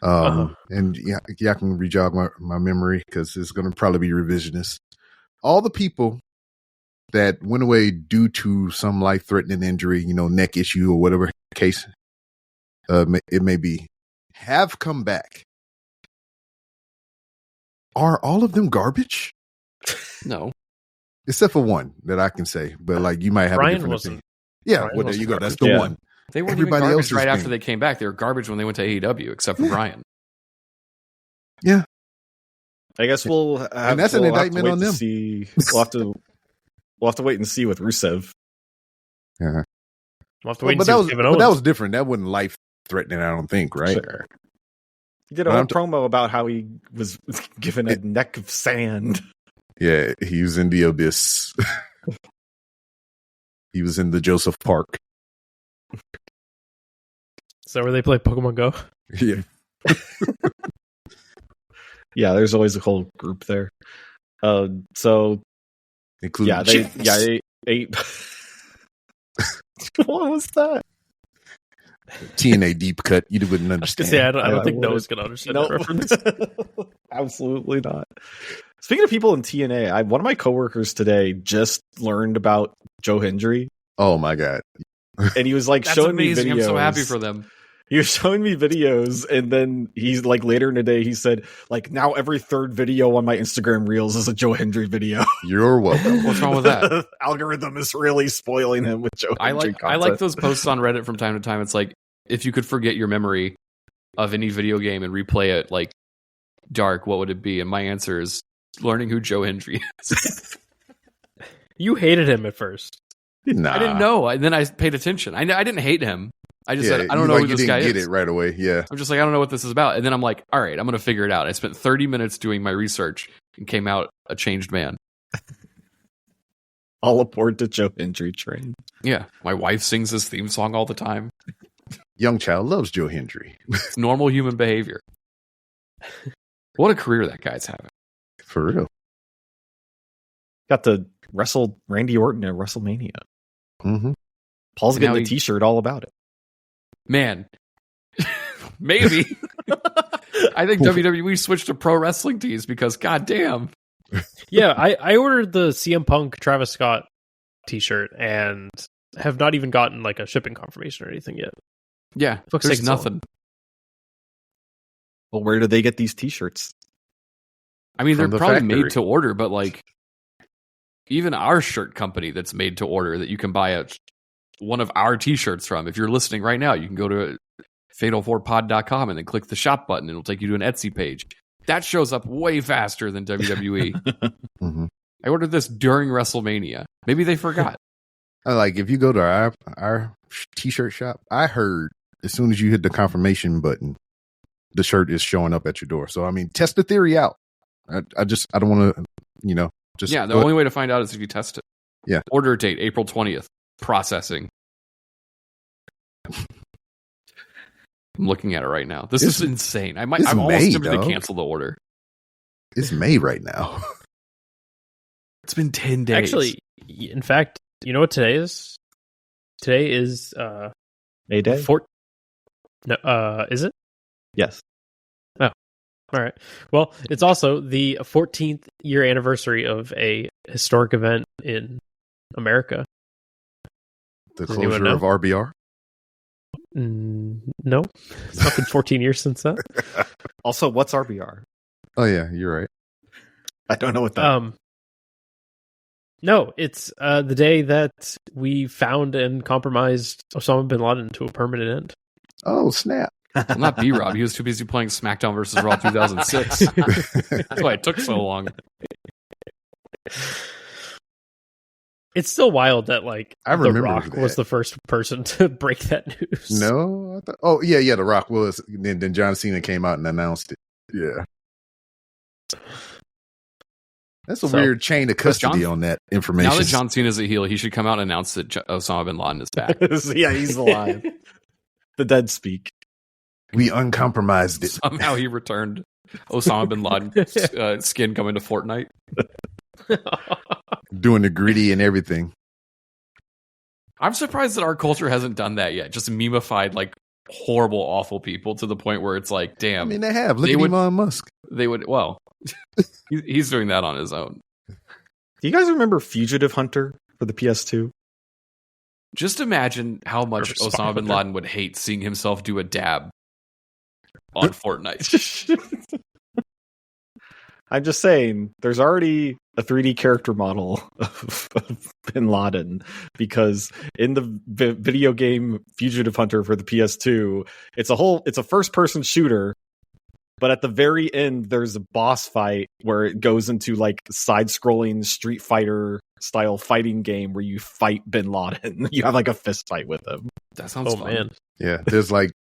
[SPEAKER 7] Uh-huh.
[SPEAKER 6] And y'all can rejog my memory because it's going to probably be revisionist. All the people that went away due to some life-threatening injury, neck issue or whatever case it may be, have come back. Are all of them garbage?
[SPEAKER 8] No.
[SPEAKER 6] Except for one that I can say, but like you might have
[SPEAKER 7] Brian
[SPEAKER 6] a different
[SPEAKER 7] wasn't.
[SPEAKER 6] opinion. Yeah,
[SPEAKER 7] Brian
[SPEAKER 6] well, there
[SPEAKER 7] wasn't
[SPEAKER 6] you go. That's
[SPEAKER 7] garbage.
[SPEAKER 6] the
[SPEAKER 5] Yeah.
[SPEAKER 6] one.
[SPEAKER 8] They weren't
[SPEAKER 6] Everybody
[SPEAKER 8] even
[SPEAKER 6] else
[SPEAKER 8] garbage
[SPEAKER 6] is
[SPEAKER 8] right after
[SPEAKER 6] being-
[SPEAKER 8] they came back. They were garbage when they went to AEW, except for Brian.
[SPEAKER 5] I guess we'll have,
[SPEAKER 6] And that's an
[SPEAKER 5] we'll have to
[SPEAKER 6] indictment
[SPEAKER 5] wait
[SPEAKER 6] on
[SPEAKER 5] to
[SPEAKER 6] them.
[SPEAKER 5] see. We'll have to wait and see with Rusev.
[SPEAKER 6] Yeah.
[SPEAKER 7] We'll have to wait and
[SPEAKER 6] But
[SPEAKER 7] see
[SPEAKER 6] that
[SPEAKER 7] with
[SPEAKER 6] was
[SPEAKER 7] Kevin
[SPEAKER 6] but
[SPEAKER 7] Owens.
[SPEAKER 6] that was different. That wasn't life-threatening, I don't think, right?
[SPEAKER 5] Sure. He did a
[SPEAKER 6] But
[SPEAKER 5] whole
[SPEAKER 6] I'm
[SPEAKER 5] promo about how he was given a neck of sand.
[SPEAKER 6] Yeah, he was in the abyss. He was in the Joseph Park.
[SPEAKER 7] So where they play Pokemon Go?
[SPEAKER 6] Yeah.
[SPEAKER 5] Yeah, there's always a whole group there. So
[SPEAKER 6] Including
[SPEAKER 5] yeah, they ate. What was that?
[SPEAKER 6] TNA deep cut. You wouldn't
[SPEAKER 7] I was
[SPEAKER 6] understand.
[SPEAKER 7] gonna say I don't think Noah's gonna understand that reference.
[SPEAKER 5] Absolutely not. Speaking of people in TNA, one of my coworkers today just learned about Joe Hendry.
[SPEAKER 6] Oh my god!
[SPEAKER 5] And he was like
[SPEAKER 8] That's
[SPEAKER 5] showing
[SPEAKER 8] amazing.
[SPEAKER 5] me videos.
[SPEAKER 8] I'm so happy for them.
[SPEAKER 5] He was showing me videos, and then he's like later in the day, he said, like, now every third video on my Instagram Reels is a Joe Hendry video.
[SPEAKER 6] You're welcome.
[SPEAKER 8] What's wrong with that?
[SPEAKER 5] The algorithm is really spoiling him with Joe Hendry
[SPEAKER 8] I like those posts on Reddit from time to time. It's like, if you could forget your memory of any video game and replay it like dark, what would it be? And my answer is learning who Joe Hendry is.
[SPEAKER 7] You hated him at first.
[SPEAKER 6] Nah.
[SPEAKER 8] I didn't know. And then I paid attention. I didn't hate him. I just said, I don't know who this guy is.
[SPEAKER 6] You didn't get it right away. Yeah.
[SPEAKER 8] I'm just like, I don't know what this is about. And then I'm like, all right, I'm going to figure it out. I spent 30 minutes doing my research and came out a changed man.
[SPEAKER 5] All aboard the Joe Hendry train.
[SPEAKER 8] Yeah. My wife sings his theme song all the time.
[SPEAKER 6] Young child loves Joe Hendry.
[SPEAKER 8] It's normal human behavior. What a career that guy's having.
[SPEAKER 6] For real.
[SPEAKER 5] Got to wrestle Randy Orton at WrestleMania.
[SPEAKER 6] Mm-hmm.
[SPEAKER 5] Paul's
[SPEAKER 8] And
[SPEAKER 5] getting
[SPEAKER 8] now
[SPEAKER 5] a t-shirt all about it.
[SPEAKER 8] Man. Maybe. I think WWE switched to pro wrestling tees because goddamn.
[SPEAKER 7] Yeah, I ordered the CM Punk Travis Scott t-shirt and have not even gotten like a shipping confirmation or anything yet.
[SPEAKER 8] Yeah,
[SPEAKER 7] Looks
[SPEAKER 8] there's
[SPEAKER 7] like
[SPEAKER 8] nothing.
[SPEAKER 5] Well, where do they get these t-shirts?
[SPEAKER 8] I mean, they're
[SPEAKER 6] From the
[SPEAKER 8] probably
[SPEAKER 6] factory.
[SPEAKER 8] made to order, but like even our shirt company that's made to order that you can buy one of our t-shirts from. If you're listening right now, you can go to fatal4pod.com and then click the shop button and it'll take you to an Etsy page. That shows up way faster than WWE.
[SPEAKER 6] Mm-hmm.
[SPEAKER 8] I ordered this during WrestleMania. Maybe they forgot.
[SPEAKER 6] Like if you go to our t-shirt shop, I heard as soon as you hit the confirmation button, the shirt is showing up at your door. So I mean, test the theory out. I don't want to, just
[SPEAKER 8] Yeah, the only way to find out is if you test it.
[SPEAKER 6] Yeah.
[SPEAKER 8] Order date, April 20th. Processing. I'm looking at it right now. This is insane. I'm almost tempted to cancel the order.
[SPEAKER 6] It's May right now.
[SPEAKER 8] It's been 10 days.
[SPEAKER 7] Actually, in fact, you know what today is? Today is
[SPEAKER 5] May Day?
[SPEAKER 7] No, is it?
[SPEAKER 5] Yes.
[SPEAKER 7] Oh, all right. Well, it's also the 14th year anniversary of a historic event in America.
[SPEAKER 6] The
[SPEAKER 7] Does anyone
[SPEAKER 6] closure
[SPEAKER 7] know?
[SPEAKER 6] of RBR.
[SPEAKER 7] No, it's not been 14 years since that.
[SPEAKER 5] Also, what's RBR?
[SPEAKER 6] Oh yeah, you're right.
[SPEAKER 5] I don't know what that
[SPEAKER 7] No, it's the day that we found and compromised Osama bin Laden to a permanent end.
[SPEAKER 6] Oh snap!
[SPEAKER 8] Well, not B-Rob. He was too busy playing SmackDown versus Raw 2006. That's why it took so long.
[SPEAKER 7] It's still wild that
[SPEAKER 6] I
[SPEAKER 7] The
[SPEAKER 6] remember
[SPEAKER 7] Rock
[SPEAKER 6] that.
[SPEAKER 7] was the first person to break that news.
[SPEAKER 6] No, The Rock was. Then John Cena came out and announced it. Yeah, that's a weird chain of custody on that information.
[SPEAKER 8] Now that John Cena's a heel, he should come out and announce that Osama bin Laden is back.
[SPEAKER 5] Yeah, he's alive. The dead speak.
[SPEAKER 6] We uncompromised it.
[SPEAKER 8] Somehow he returned Osama bin Laden skin coming to Fortnite.
[SPEAKER 6] Doing the gritty and everything.
[SPEAKER 8] I'm surprised that our culture hasn't done that yet. Just memeified horrible, awful people to the point where it's like, damn.
[SPEAKER 6] I mean, they have. Look at Elon Musk.
[SPEAKER 8] They would. Well, he's doing that on his own.
[SPEAKER 5] Do you guys remember Fugitive Hunter for the PS2?
[SPEAKER 8] Just imagine how much Osama bin Laden would hate seeing himself do a dab on Fortnite.
[SPEAKER 5] I'm just saying, there's already a 3D character model of Bin Laden, because in the video game Fugitive Hunter for the PS2, it's a first-person shooter, but at the very end, there's a boss fight where it goes into side-scrolling Street Fighter style fighting game where you fight Bin Laden. You have a fist fight with him.
[SPEAKER 8] That sounds fun.
[SPEAKER 7] Man.
[SPEAKER 6] Yeah, there's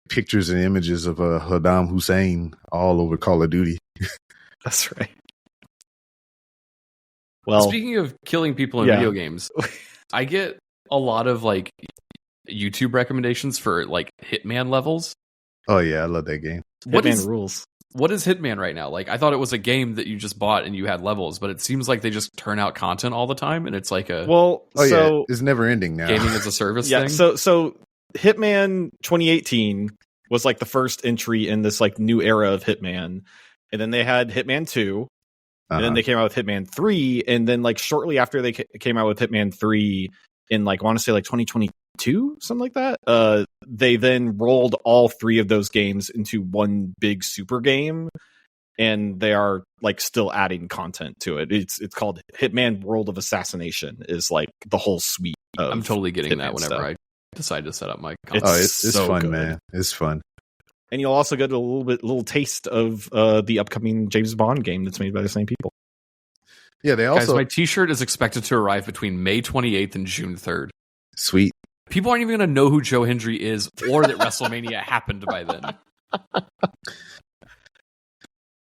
[SPEAKER 6] pictures and images of Saddam Hussein all over Call of Duty.
[SPEAKER 5] That's right. Well,
[SPEAKER 8] speaking of killing people in video games, I get a lot of YouTube recommendations for Hitman levels.
[SPEAKER 6] Oh yeah, I love that game.
[SPEAKER 5] Hitman rules.
[SPEAKER 8] What is Hitman right now? I thought it was a game that you just bought and you had levels, but it seems like they just turn out content all the time, and it's it's never ending now.
[SPEAKER 6] Gaming
[SPEAKER 8] as a service
[SPEAKER 5] yeah,
[SPEAKER 8] thing.
[SPEAKER 5] So Hitman 2018 was like the first entry in this like new era of Hitman, and then they had Hitman 2, and then they came out with Hitman 3, and then like shortly after they came out with Hitman 3 in like I want to say like 2022, something like that. They then rolled all three of those games into one big super game, and they are like still adding content to it. It's called Hitman World of Assassination. Is like the whole suite.
[SPEAKER 8] I'm totally getting
[SPEAKER 5] Hitman
[SPEAKER 8] that whenever
[SPEAKER 5] stuff.
[SPEAKER 8] I decide to set up my.
[SPEAKER 6] It's
[SPEAKER 5] so
[SPEAKER 6] fun,
[SPEAKER 5] good.
[SPEAKER 6] man. It's fun.
[SPEAKER 5] And you'll also get a little taste of the upcoming James Bond game that's made by the same people.
[SPEAKER 6] Yeah, they also
[SPEAKER 8] Guys, my T-shirt is expected to arrive between May 28th and June 3rd.
[SPEAKER 6] sweet.
[SPEAKER 8] People aren't even going to know who Joe Hendry is, or that WrestleMania happened by then.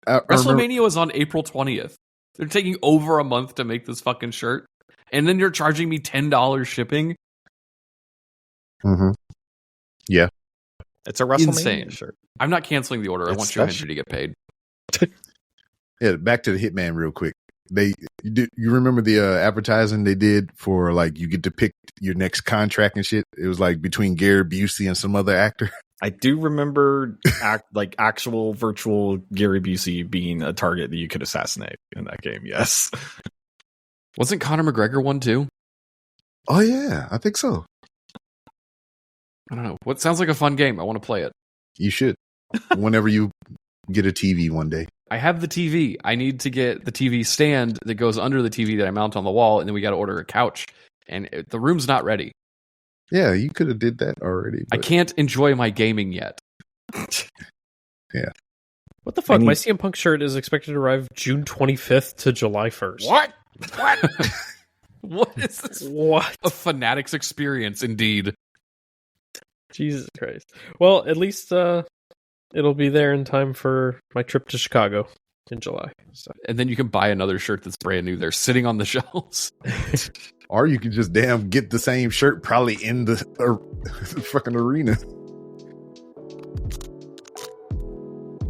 [SPEAKER 8] WrestleMania was on April 20th. They're taking over a month to make this fucking shirt, and then you're charging me $10 shipping.
[SPEAKER 6] Mm-hmm. Yeah,
[SPEAKER 5] It's a WrestleMania
[SPEAKER 8] Insane.
[SPEAKER 5] shirt.
[SPEAKER 8] I'm not canceling the order. I want Joe Hendry to get paid.
[SPEAKER 6] yeah. Back to the Hitman real quick. You remember the advertising they did for like you get to pick your next contract and shit? It was like between Gary Busey and some other actor.
[SPEAKER 5] I do remember actual virtual Gary Busey being a target that you could assassinate in that game. Yes.
[SPEAKER 8] Wasn't Conor McGregor one too?
[SPEAKER 6] Oh yeah, I think so.
[SPEAKER 8] I don't know. What sounds like a fun game. I want to play it.
[SPEAKER 6] You should. Whenever you get a TV one day.
[SPEAKER 8] I have the TV. I need to get the TV stand that goes under the TV that I mount on the wall, and then we got to order a couch. And the room's not ready.
[SPEAKER 6] Yeah, you could have did that already.
[SPEAKER 8] I can't enjoy my gaming yet.
[SPEAKER 6] Yeah.
[SPEAKER 7] What the fuck? My CM Punk shirt is expected to arrive June 25th to July 1st.
[SPEAKER 5] What?
[SPEAKER 8] What is this?
[SPEAKER 7] What?
[SPEAKER 8] A Fanatics experience, indeed.
[SPEAKER 7] Jesus Christ. Well, at least it'll be there in time for my trip to Chicago in July. So.
[SPEAKER 8] And then you can buy another shirt that's brand new. They're sitting on the shelves.
[SPEAKER 6] Or you could just get the same shirt probably in the fucking arena.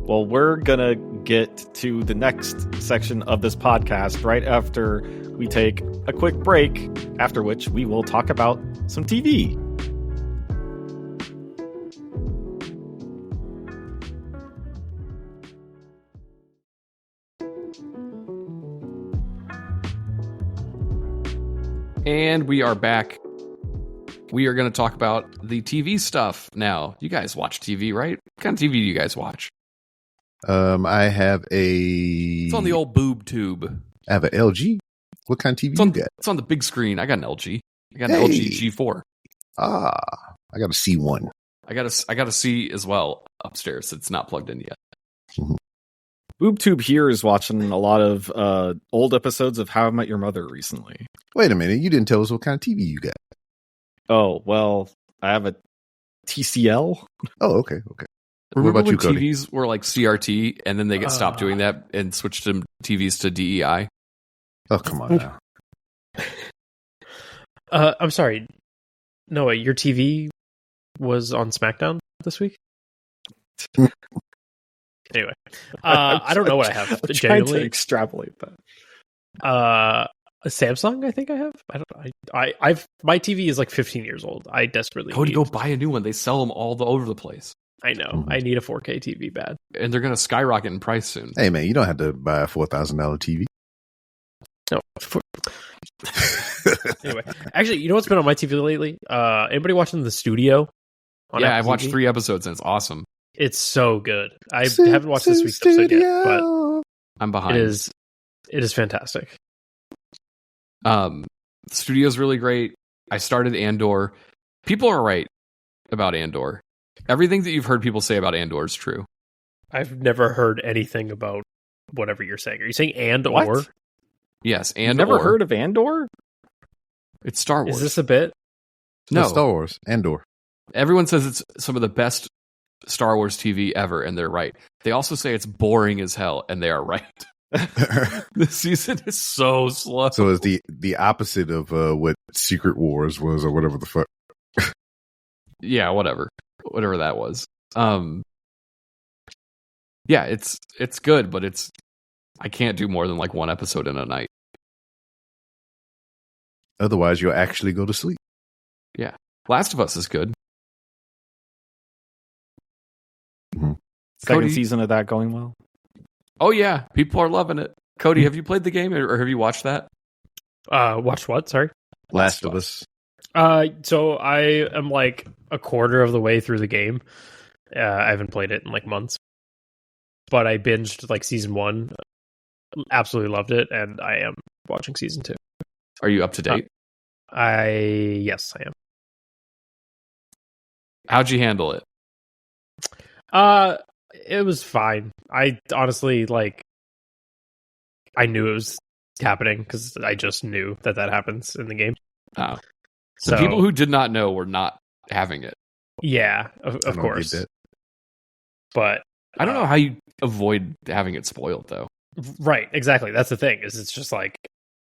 [SPEAKER 5] Well, we're going to get to the next section of this podcast right after we take a quick break, after which we will talk about some TV.
[SPEAKER 8] And we are back. We are going to talk about the TV stuff now. You guys watch TV, right? What kind of TV do you guys watch?
[SPEAKER 6] I have
[SPEAKER 8] It's on the old boob tube.
[SPEAKER 6] I have an LG. What kind of TV you got?
[SPEAKER 8] It's on the big screen. I got an LG. I got an LG G4.
[SPEAKER 6] I got a C1.
[SPEAKER 8] I got a C as well upstairs. It's not plugged in yet.
[SPEAKER 6] Mm-hmm.
[SPEAKER 5] BoobTube here is watching a lot of old episodes of How I Met Your Mother recently.
[SPEAKER 6] Wait a minute. You didn't tell us what kind of TV you got.
[SPEAKER 5] Oh, well, I have a TCL.
[SPEAKER 6] Oh, okay.
[SPEAKER 8] Remember
[SPEAKER 6] what about
[SPEAKER 8] when
[SPEAKER 6] you, Cody?
[SPEAKER 8] TVs were like CRT and then they get stopped doing that and switched to TVs to DEI?
[SPEAKER 6] Oh, come on now.
[SPEAKER 7] I'm sorry. No, wait, your TV was on Smackdown this week? Anyway, I don't know what I have.
[SPEAKER 5] I'm trying to extrapolate that.
[SPEAKER 7] A Samsung, I think I have. I don't know. I've my TV is like 15 years old. I desperately
[SPEAKER 8] Cody,
[SPEAKER 7] need.
[SPEAKER 8] go buy a new one. They sell them all over the place.
[SPEAKER 7] I know. I need a 4K TV bad.
[SPEAKER 8] And they're going to skyrocket in price soon.
[SPEAKER 6] Hey, man, you don't have to buy a $4,000 TV.
[SPEAKER 7] No. Anyway, actually, you know what's been on my TV lately? Anybody watching The Studio?
[SPEAKER 8] Yeah, I've
[SPEAKER 7] Apple
[SPEAKER 8] watched
[SPEAKER 7] TV?
[SPEAKER 8] 3 episodes and it's awesome.
[SPEAKER 7] It's so good. I haven't watched this week's episode yet, but
[SPEAKER 8] I'm behind.
[SPEAKER 7] it is fantastic.
[SPEAKER 8] The studio's really great. I started Andor. People are right about Andor. Everything that you've heard people say about Andor is true.
[SPEAKER 7] I've never heard anything about whatever you're saying. Are you saying and
[SPEAKER 5] What?
[SPEAKER 7] or?
[SPEAKER 8] Yes, and
[SPEAKER 5] Never
[SPEAKER 8] or.
[SPEAKER 5] heard of Andor?
[SPEAKER 8] It's Star Wars.
[SPEAKER 7] Is this a bit?
[SPEAKER 8] No.
[SPEAKER 6] Star Wars. Andor.
[SPEAKER 8] Everyone says it's some of the best Star Wars TV ever, and they're right. They also say it's boring as hell, and they are right. This season is so slow.
[SPEAKER 6] So it's the opposite of what Secret Wars was or whatever the fuck.
[SPEAKER 8] Yeah, whatever that was. Yeah, it's good, but I can't do more than like one episode in a night.
[SPEAKER 6] Otherwise, you'll actually go to sleep.
[SPEAKER 8] Yeah, Last of Us is good.
[SPEAKER 5] Second
[SPEAKER 8] Cody-
[SPEAKER 5] season of that going well.
[SPEAKER 8] Oh yeah, people are loving it. Cody, have you played the game or have you watched that?
[SPEAKER 7] Watched what? Sorry.
[SPEAKER 6] Last of Us.
[SPEAKER 7] So I am like a quarter of the way through the game. I haven't played it in like months, but I binged like season 1. Absolutely loved it, and I am watching season 2.
[SPEAKER 8] Are you up to date?
[SPEAKER 7] Yes, I am.
[SPEAKER 8] How'd you handle it?
[SPEAKER 7] It was fine. I honestly I knew it was happening because I just knew that happens in the game.
[SPEAKER 8] Oh.
[SPEAKER 7] So
[SPEAKER 8] People who did not know were not having it.
[SPEAKER 7] yeah, of course. But
[SPEAKER 8] I don't know how you avoid having it spoiled though.
[SPEAKER 7] Right, exactly. That's the thing. Is it's just like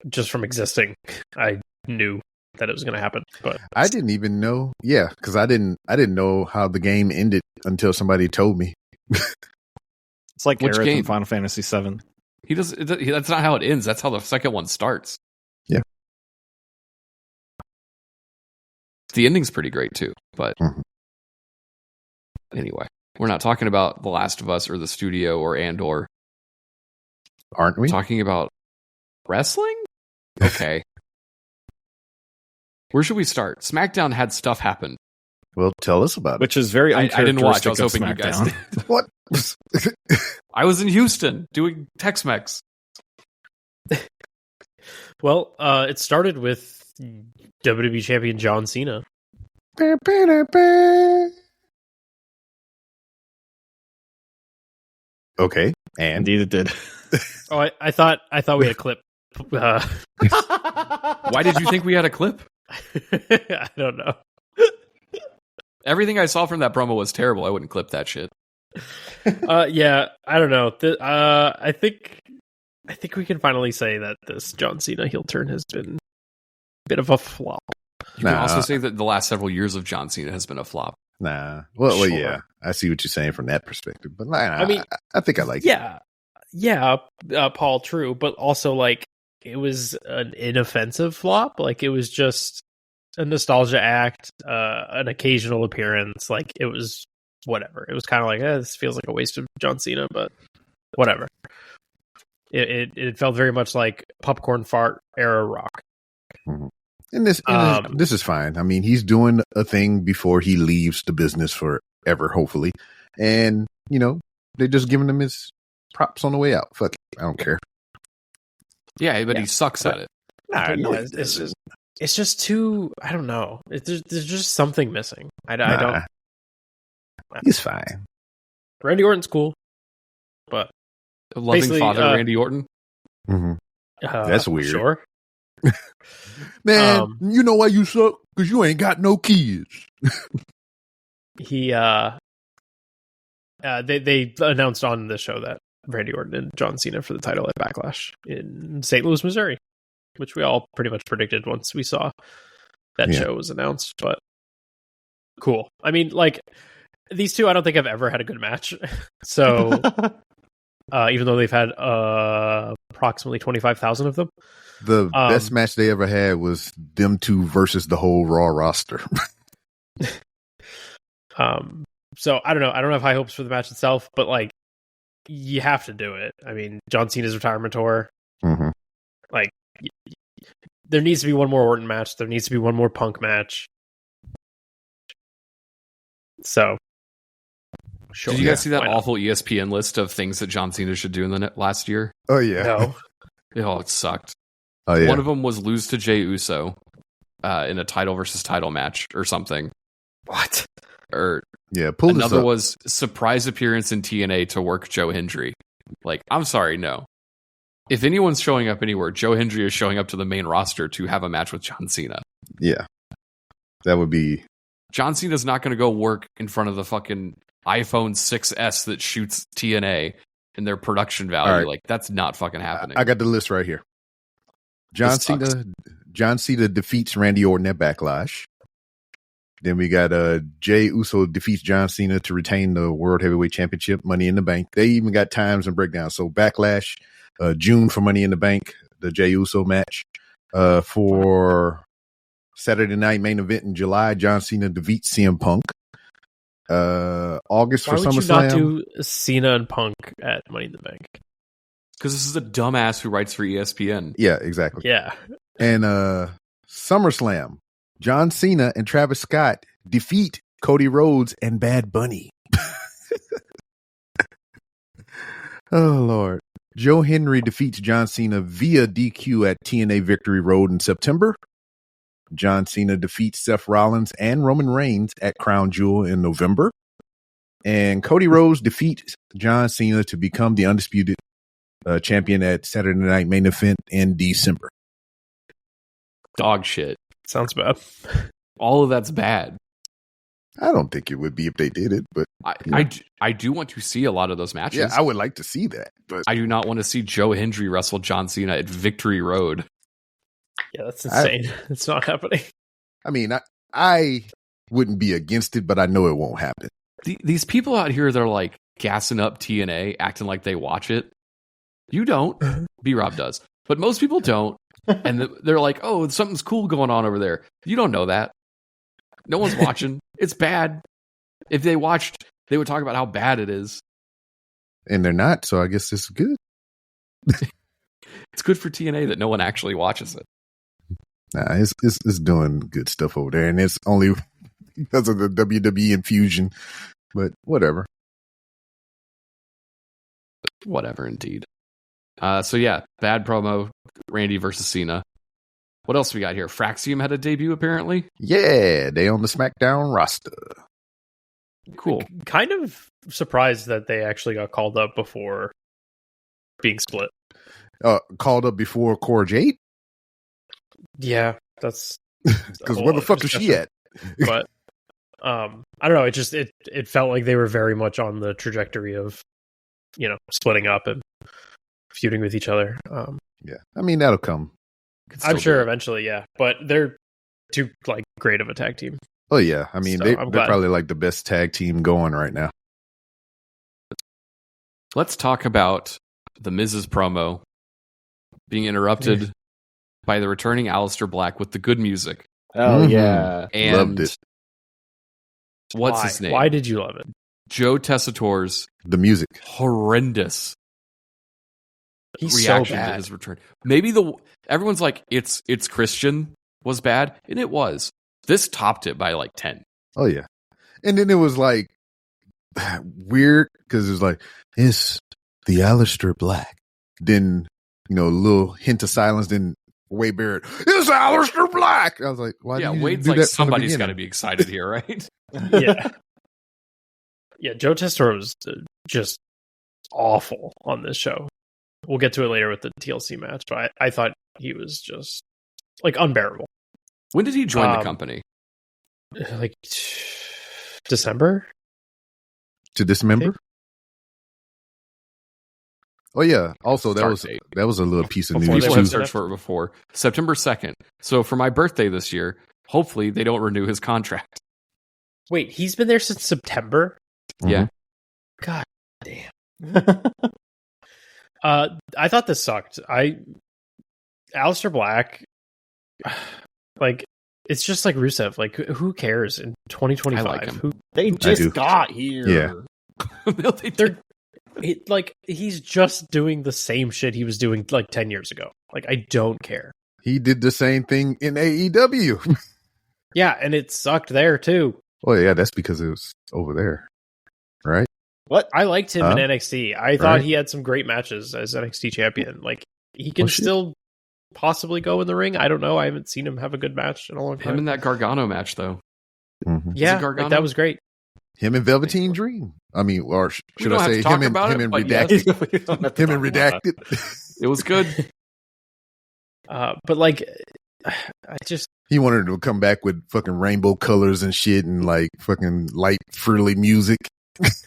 [SPEAKER 7] just from existing, I knew that it was going to happen. But
[SPEAKER 6] I didn't even know. Yeah, because I didn't know how the game ended until somebody told me.
[SPEAKER 5] It's like
[SPEAKER 8] Which
[SPEAKER 5] Aerith
[SPEAKER 8] game?
[SPEAKER 5] in Final Fantasy VII.
[SPEAKER 8] That's not how it ends. That's how the second one starts.
[SPEAKER 6] Yeah.
[SPEAKER 8] The ending's pretty great too. But anyway, we're not talking about The Last of Us or the studio or Andor.
[SPEAKER 6] Aren't we?
[SPEAKER 8] We're talking about wrestling? Okay. Where should we start? SmackDown had stuff happen.
[SPEAKER 6] Well, tell us about it.
[SPEAKER 5] Which is very
[SPEAKER 8] I didn't watch. I was
[SPEAKER 5] uncharacteristic
[SPEAKER 8] hoping
[SPEAKER 5] of
[SPEAKER 8] you guys
[SPEAKER 5] SmackDown.
[SPEAKER 8] did.
[SPEAKER 6] What?
[SPEAKER 8] I was in Houston doing Tex-Mex.
[SPEAKER 7] well, it started with WWE champion John Cena.
[SPEAKER 6] Okay, and
[SPEAKER 5] Indeed, it did.
[SPEAKER 7] Oh, I thought we had a clip.
[SPEAKER 8] Why did you think we had a clip?
[SPEAKER 7] I don't know.
[SPEAKER 8] Everything I saw from that promo was terrible. I wouldn't clip that shit.
[SPEAKER 7] Yeah, I don't know. I think we can finally say that this John Cena heel turn has been a bit of a flop.
[SPEAKER 8] You can also say that the last several years of John Cena has been a flop.
[SPEAKER 6] Nah. Well,
[SPEAKER 7] Sure.
[SPEAKER 6] yeah. I see what you're saying from that perspective, but I
[SPEAKER 7] mean,
[SPEAKER 6] I think I like it.
[SPEAKER 7] Yeah, Paul, true, but also like it was an inoffensive flop. Like it was just a nostalgia act, an occasional appearance. Like it was whatever. It was kind of like this feels like a waste of John Cena, but whatever. It felt very much like popcorn fart era Rock.
[SPEAKER 6] Mm-hmm. And this is fine. I mean, he's doing a thing before he leaves the business forever, hopefully. And, they're just giving him his props on the way out. Fuck it. I don't care.
[SPEAKER 8] Yeah, but he sucks at it.
[SPEAKER 6] No,
[SPEAKER 7] It's just too. I don't know. There's just something missing. I don't.
[SPEAKER 6] He's fine.
[SPEAKER 7] Randy Orton's cool, but
[SPEAKER 8] A loving
[SPEAKER 7] basically,
[SPEAKER 8] father, Randy Orton.
[SPEAKER 6] Mm-hmm. That's weird.
[SPEAKER 7] Sure.
[SPEAKER 6] Man, you know why you suck? Because you ain't got no kids.
[SPEAKER 7] He they announced on the show that Randy Orton and John Cena for the title at Backlash in St. Louis, Missouri, which we all pretty much predicted once we saw that show was announced. But cool. I mean, like these two, I don't think I've ever had a good match. So even though they've had approximately 25,000 of them.
[SPEAKER 6] The best match they ever had was them two versus the whole Raw roster.
[SPEAKER 7] So I don't know. I don't have high hopes for the match itself, but like you have to do it. I mean, John Cena's retirement tour.
[SPEAKER 6] Mm-hmm.
[SPEAKER 7] Like there needs to be one more Orton match. There needs to be one more Punk match. So sure.
[SPEAKER 8] Did you guys see that awful ESPN list of things that John Cena should do in the last year?
[SPEAKER 6] Oh yeah.
[SPEAKER 7] No.
[SPEAKER 8] Oh, it sucked.
[SPEAKER 6] Oh yeah.
[SPEAKER 8] One of them was lose to Jey Uso in a title versus title match or something.
[SPEAKER 7] What?
[SPEAKER 8] Or
[SPEAKER 6] yeah, pull this
[SPEAKER 8] another
[SPEAKER 6] up.
[SPEAKER 8] was surprise appearance in TNA to work Joe Hendry. Like, I'm sorry, no. If anyone's showing up anywhere, Joe Hendry is showing up to the main roster to have a match with John Cena.
[SPEAKER 6] Yeah. That would be...
[SPEAKER 8] John Cena's not going to go work in front of the fucking iPhone 6S that shoots TNA in their production value.
[SPEAKER 6] Right.
[SPEAKER 8] Like, that's not fucking happening.
[SPEAKER 6] I got the list right here. John Cena defeats Randy Orton at Backlash. Then we got Jey Uso defeats John Cena to retain the World Heavyweight Championship, Money in the Bank. They even got times and breakdowns. So Backlash, June for Money in the Bank, the Jey Uso match. For Saturday night main event in July, John Cena defeats CM Punk. August
[SPEAKER 7] Why
[SPEAKER 6] for
[SPEAKER 7] would you
[SPEAKER 6] SummerSlam.
[SPEAKER 7] not do Cena and Punk at Money in the Bank?
[SPEAKER 8] Because this is a dumbass who writes for ESPN.
[SPEAKER 6] Yeah, exactly.
[SPEAKER 7] Yeah.
[SPEAKER 6] And SummerSlam, John Cena and Travis Scott defeat Cody Rhodes and Bad Bunny. Oh, Lord. Joe Hendry defeats John Cena via DQ at TNA Victory Road in September. John Cena defeats Seth Rollins and Roman Reigns at Crown Jewel in November. And Cody Rhodes defeats John Cena to become the undisputed champion at Saturday Night Main Event in December.
[SPEAKER 8] Dog shit.
[SPEAKER 7] Sounds bad.
[SPEAKER 8] All of that's bad.
[SPEAKER 6] I don't think it would be if they did it, but
[SPEAKER 8] I do want to see a lot of those matches.
[SPEAKER 6] yeah, I would like to see that. But
[SPEAKER 8] I do not want to see Joe Hendry wrestle John Cena at Victory Road.
[SPEAKER 7] Yeah, that's insane. It's not happening.
[SPEAKER 6] I mean, I wouldn't be against it, but I know it won't happen.
[SPEAKER 8] These people out here that are like gassing up TNA, acting like they watch it. You don't. B-Rob does. But most people don't. And they're like, oh, something's cool going on over there. You don't know that. No one's watching. It's bad. If they watched, they would talk about how bad it is.
[SPEAKER 6] And they're not, so I guess it's good.
[SPEAKER 8] It's good for TNA that no one actually watches it.
[SPEAKER 6] Nah, it's doing good stuff over there, and it's only because of the WWE infusion. But whatever.
[SPEAKER 8] Whatever, indeed. So yeah, bad promo. Randy versus Cena. What else we got here? Fraxium had a debut, apparently.
[SPEAKER 6] Yeah, they on the Smackdown roster.
[SPEAKER 8] Cool.
[SPEAKER 7] Kind of surprised that they actually got called up before being split.
[SPEAKER 6] Called up before Core Jade?
[SPEAKER 7] Yeah, that's
[SPEAKER 6] because where the fuck is she at?
[SPEAKER 7] But I don't know. It felt like they were very much on the trajectory of, splitting up and feuding with each other.
[SPEAKER 6] Yeah, I mean that'll come.
[SPEAKER 7] I'm sure eventually, yeah. But they're too great of a tag team.
[SPEAKER 6] Oh yeah, I mean
[SPEAKER 7] So
[SPEAKER 6] they're
[SPEAKER 7] glad.
[SPEAKER 6] probably like the best tag team going right now.
[SPEAKER 8] Let's talk about the Miz's promo being interrupted by the returning Aleister Black with the good music.
[SPEAKER 5] Oh yeah,
[SPEAKER 8] And
[SPEAKER 6] loved it.
[SPEAKER 8] What's his name?
[SPEAKER 7] Why did you love it?
[SPEAKER 8] Joe Tessitore's
[SPEAKER 6] The music.
[SPEAKER 8] horrendous
[SPEAKER 7] He's
[SPEAKER 8] reaction
[SPEAKER 7] so
[SPEAKER 8] to
[SPEAKER 7] bad.
[SPEAKER 8] his return. Maybe everyone's like it's Christian was bad, and it was. This topped it by 10.
[SPEAKER 6] Oh yeah, and then it was weird because it was it's the Aleister Black. Then a little hint of silence. Then Wade Barrett, it's Aleister Black. I was like, why?
[SPEAKER 8] Yeah,
[SPEAKER 6] did you
[SPEAKER 8] Wade's
[SPEAKER 6] do
[SPEAKER 8] like,
[SPEAKER 6] that from the
[SPEAKER 8] somebody's got to
[SPEAKER 6] beginning?
[SPEAKER 8] be excited here, right?
[SPEAKER 7] Yeah. Yeah, Joe Tessitore was just awful on this show. We'll get to it later with the TLC match, but I thought he was just unbearable.
[SPEAKER 8] When did he join the company?
[SPEAKER 7] December?
[SPEAKER 6] To dismember. Oh yeah. Also,
[SPEAKER 8] Start date.
[SPEAKER 6] that was a little piece of
[SPEAKER 7] Before
[SPEAKER 6] news
[SPEAKER 8] People
[SPEAKER 7] they
[SPEAKER 8] have
[SPEAKER 6] too.
[SPEAKER 8] searched for it before. September 2nd. So for my birthday this year, hopefully they don't renew his contract.
[SPEAKER 7] Wait, he's been there since September?
[SPEAKER 8] Yeah.
[SPEAKER 7] God damn. I thought this sucked. Aleister Black, it's just like Rusev. Who cares in 2025?
[SPEAKER 8] I like him.
[SPEAKER 5] they
[SPEAKER 6] do.
[SPEAKER 5] just got here.
[SPEAKER 6] Yeah.
[SPEAKER 7] They're he's just doing the same shit he was doing 10 years ago. I don't care.
[SPEAKER 6] He did the same thing in AEW.
[SPEAKER 7] Yeah, and it sucked there too.
[SPEAKER 6] Oh yeah, that's because it was over there, right?
[SPEAKER 5] What?
[SPEAKER 7] I liked him in NXT. I thought
[SPEAKER 6] Right.
[SPEAKER 7] he had some great matches as NXT champion. He can
[SPEAKER 6] Oh, shit.
[SPEAKER 7] still possibly go in the ring. I don't know. I haven't seen him have a good match in a long time.
[SPEAKER 8] Him in that Gargano match, though.
[SPEAKER 6] Mhm.
[SPEAKER 7] yeah,
[SPEAKER 8] Gargano?
[SPEAKER 7] that was great.
[SPEAKER 6] Him and Velveteen Dream. I mean, or
[SPEAKER 8] We
[SPEAKER 6] should
[SPEAKER 8] don't
[SPEAKER 6] I
[SPEAKER 8] have
[SPEAKER 6] say
[SPEAKER 8] to talk
[SPEAKER 6] him and
[SPEAKER 8] about
[SPEAKER 6] him
[SPEAKER 8] it,
[SPEAKER 6] and
[SPEAKER 8] but yes.
[SPEAKER 6] redacted?
[SPEAKER 5] We don't have to
[SPEAKER 6] Him and
[SPEAKER 5] talk about it.
[SPEAKER 6] redacted.
[SPEAKER 8] It was good.
[SPEAKER 7] But I just
[SPEAKER 6] He wanted to come back with fucking rainbow colors and shit and fucking light frilly music.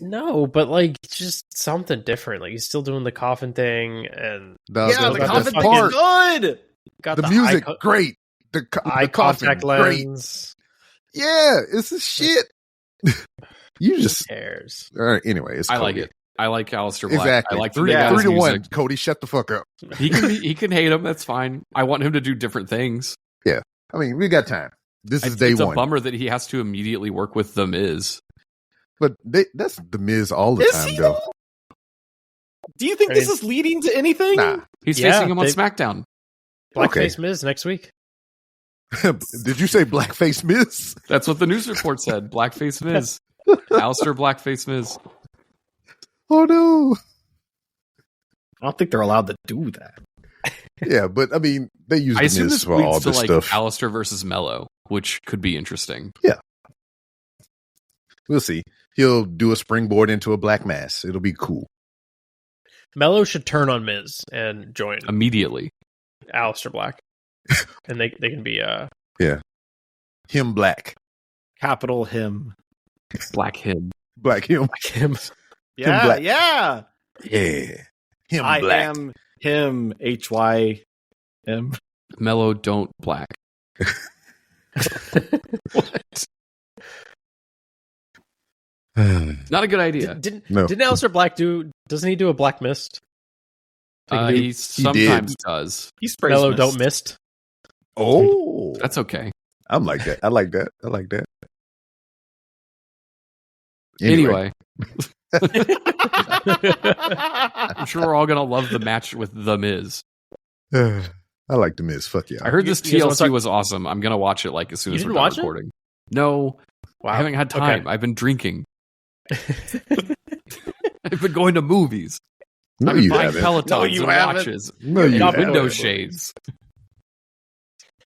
[SPEAKER 7] no, but just something different. He's still doing the coffin thing and
[SPEAKER 6] Dog,
[SPEAKER 5] Yeah,
[SPEAKER 6] that
[SPEAKER 5] the
[SPEAKER 6] was
[SPEAKER 5] coffin
[SPEAKER 6] best
[SPEAKER 5] thing
[SPEAKER 6] part.
[SPEAKER 5] is good.
[SPEAKER 7] got
[SPEAKER 6] The music, great. The
[SPEAKER 7] eye
[SPEAKER 6] coffin,
[SPEAKER 7] contact
[SPEAKER 6] great.
[SPEAKER 7] lens.
[SPEAKER 6] Yeah, it's a shit. You
[SPEAKER 7] Who
[SPEAKER 6] just
[SPEAKER 7] cares?
[SPEAKER 6] all right. Anyway, it's
[SPEAKER 8] I
[SPEAKER 6] Cody.
[SPEAKER 8] like it. I like Aleister Black.
[SPEAKER 6] Exactly.
[SPEAKER 8] I like
[SPEAKER 6] three,
[SPEAKER 8] the
[SPEAKER 6] three to one.
[SPEAKER 8] music.
[SPEAKER 6] Cody, shut the fuck up.
[SPEAKER 8] He can hate him. That's fine. I want him to do different things.
[SPEAKER 6] I mean, we got time. This is day
[SPEAKER 8] it's
[SPEAKER 6] one.
[SPEAKER 8] a bummer that he has to immediately work with The Miz.
[SPEAKER 6] But that's the Miz all the time, though.
[SPEAKER 5] Do you think this is leading to anything?
[SPEAKER 6] Nah.
[SPEAKER 8] He's facing him on SmackDown.
[SPEAKER 7] Blackface Miz next week.
[SPEAKER 6] Did you say Blackface Miz?
[SPEAKER 8] That's what the news report said. Blackface Miz. Aleister Blackface Miz.
[SPEAKER 6] Oh, no.
[SPEAKER 5] I don't think they're allowed to do that.
[SPEAKER 6] Yeah, but I mean, they use
[SPEAKER 8] I
[SPEAKER 6] the
[SPEAKER 8] assume
[SPEAKER 6] Miz
[SPEAKER 8] this
[SPEAKER 6] for all
[SPEAKER 8] leads to
[SPEAKER 6] this
[SPEAKER 8] like
[SPEAKER 6] stuff.
[SPEAKER 8] Aleister versus Mello, which could be interesting.
[SPEAKER 6] Yeah. We'll see. He'll do a springboard into a black mass. It'll be cool.
[SPEAKER 7] Mello should turn on Miz and join
[SPEAKER 8] Immediately.
[SPEAKER 7] Aleister Black. And they can be
[SPEAKER 6] Him black.
[SPEAKER 5] Capital him.
[SPEAKER 8] Black him.
[SPEAKER 6] Black him.
[SPEAKER 7] him.
[SPEAKER 5] Yeah,
[SPEAKER 6] black.
[SPEAKER 5] yeah.
[SPEAKER 6] Yeah. Him
[SPEAKER 5] I
[SPEAKER 6] black.
[SPEAKER 5] am him. HYM.
[SPEAKER 8] Mello don't black.
[SPEAKER 5] What?
[SPEAKER 8] Not a good idea.
[SPEAKER 7] Didn't
[SPEAKER 6] No.
[SPEAKER 7] Aleister Black doesn't he do a Black Mist?
[SPEAKER 8] He sometimes does.
[SPEAKER 5] He sprays
[SPEAKER 7] Mello
[SPEAKER 5] mist.
[SPEAKER 7] don't mist.
[SPEAKER 6] Oh.
[SPEAKER 8] That's okay.
[SPEAKER 6] I'm like that. I like that. I like that.
[SPEAKER 8] Anyway. I'm sure we're all going to love the match with The Miz.
[SPEAKER 6] I like the Miz. Fuck yeah.
[SPEAKER 8] I heard this
[SPEAKER 7] You guys wanna
[SPEAKER 8] TLC
[SPEAKER 7] talk-
[SPEAKER 8] was awesome. I'm going to watch it like as soon
[SPEAKER 7] You
[SPEAKER 8] as
[SPEAKER 7] didn't
[SPEAKER 8] we're done
[SPEAKER 7] watch it?
[SPEAKER 8] recording. No.
[SPEAKER 7] Wow.
[SPEAKER 8] I haven't had time.
[SPEAKER 7] Okay.
[SPEAKER 8] I've been drinking. I've been going to movies.
[SPEAKER 6] No,
[SPEAKER 8] I've been
[SPEAKER 6] you
[SPEAKER 8] buying
[SPEAKER 6] haven't.
[SPEAKER 8] Pelotons
[SPEAKER 5] No, you
[SPEAKER 8] and
[SPEAKER 5] haven't.
[SPEAKER 8] watches.
[SPEAKER 6] No, you
[SPEAKER 8] and
[SPEAKER 6] haven't.
[SPEAKER 8] window shades.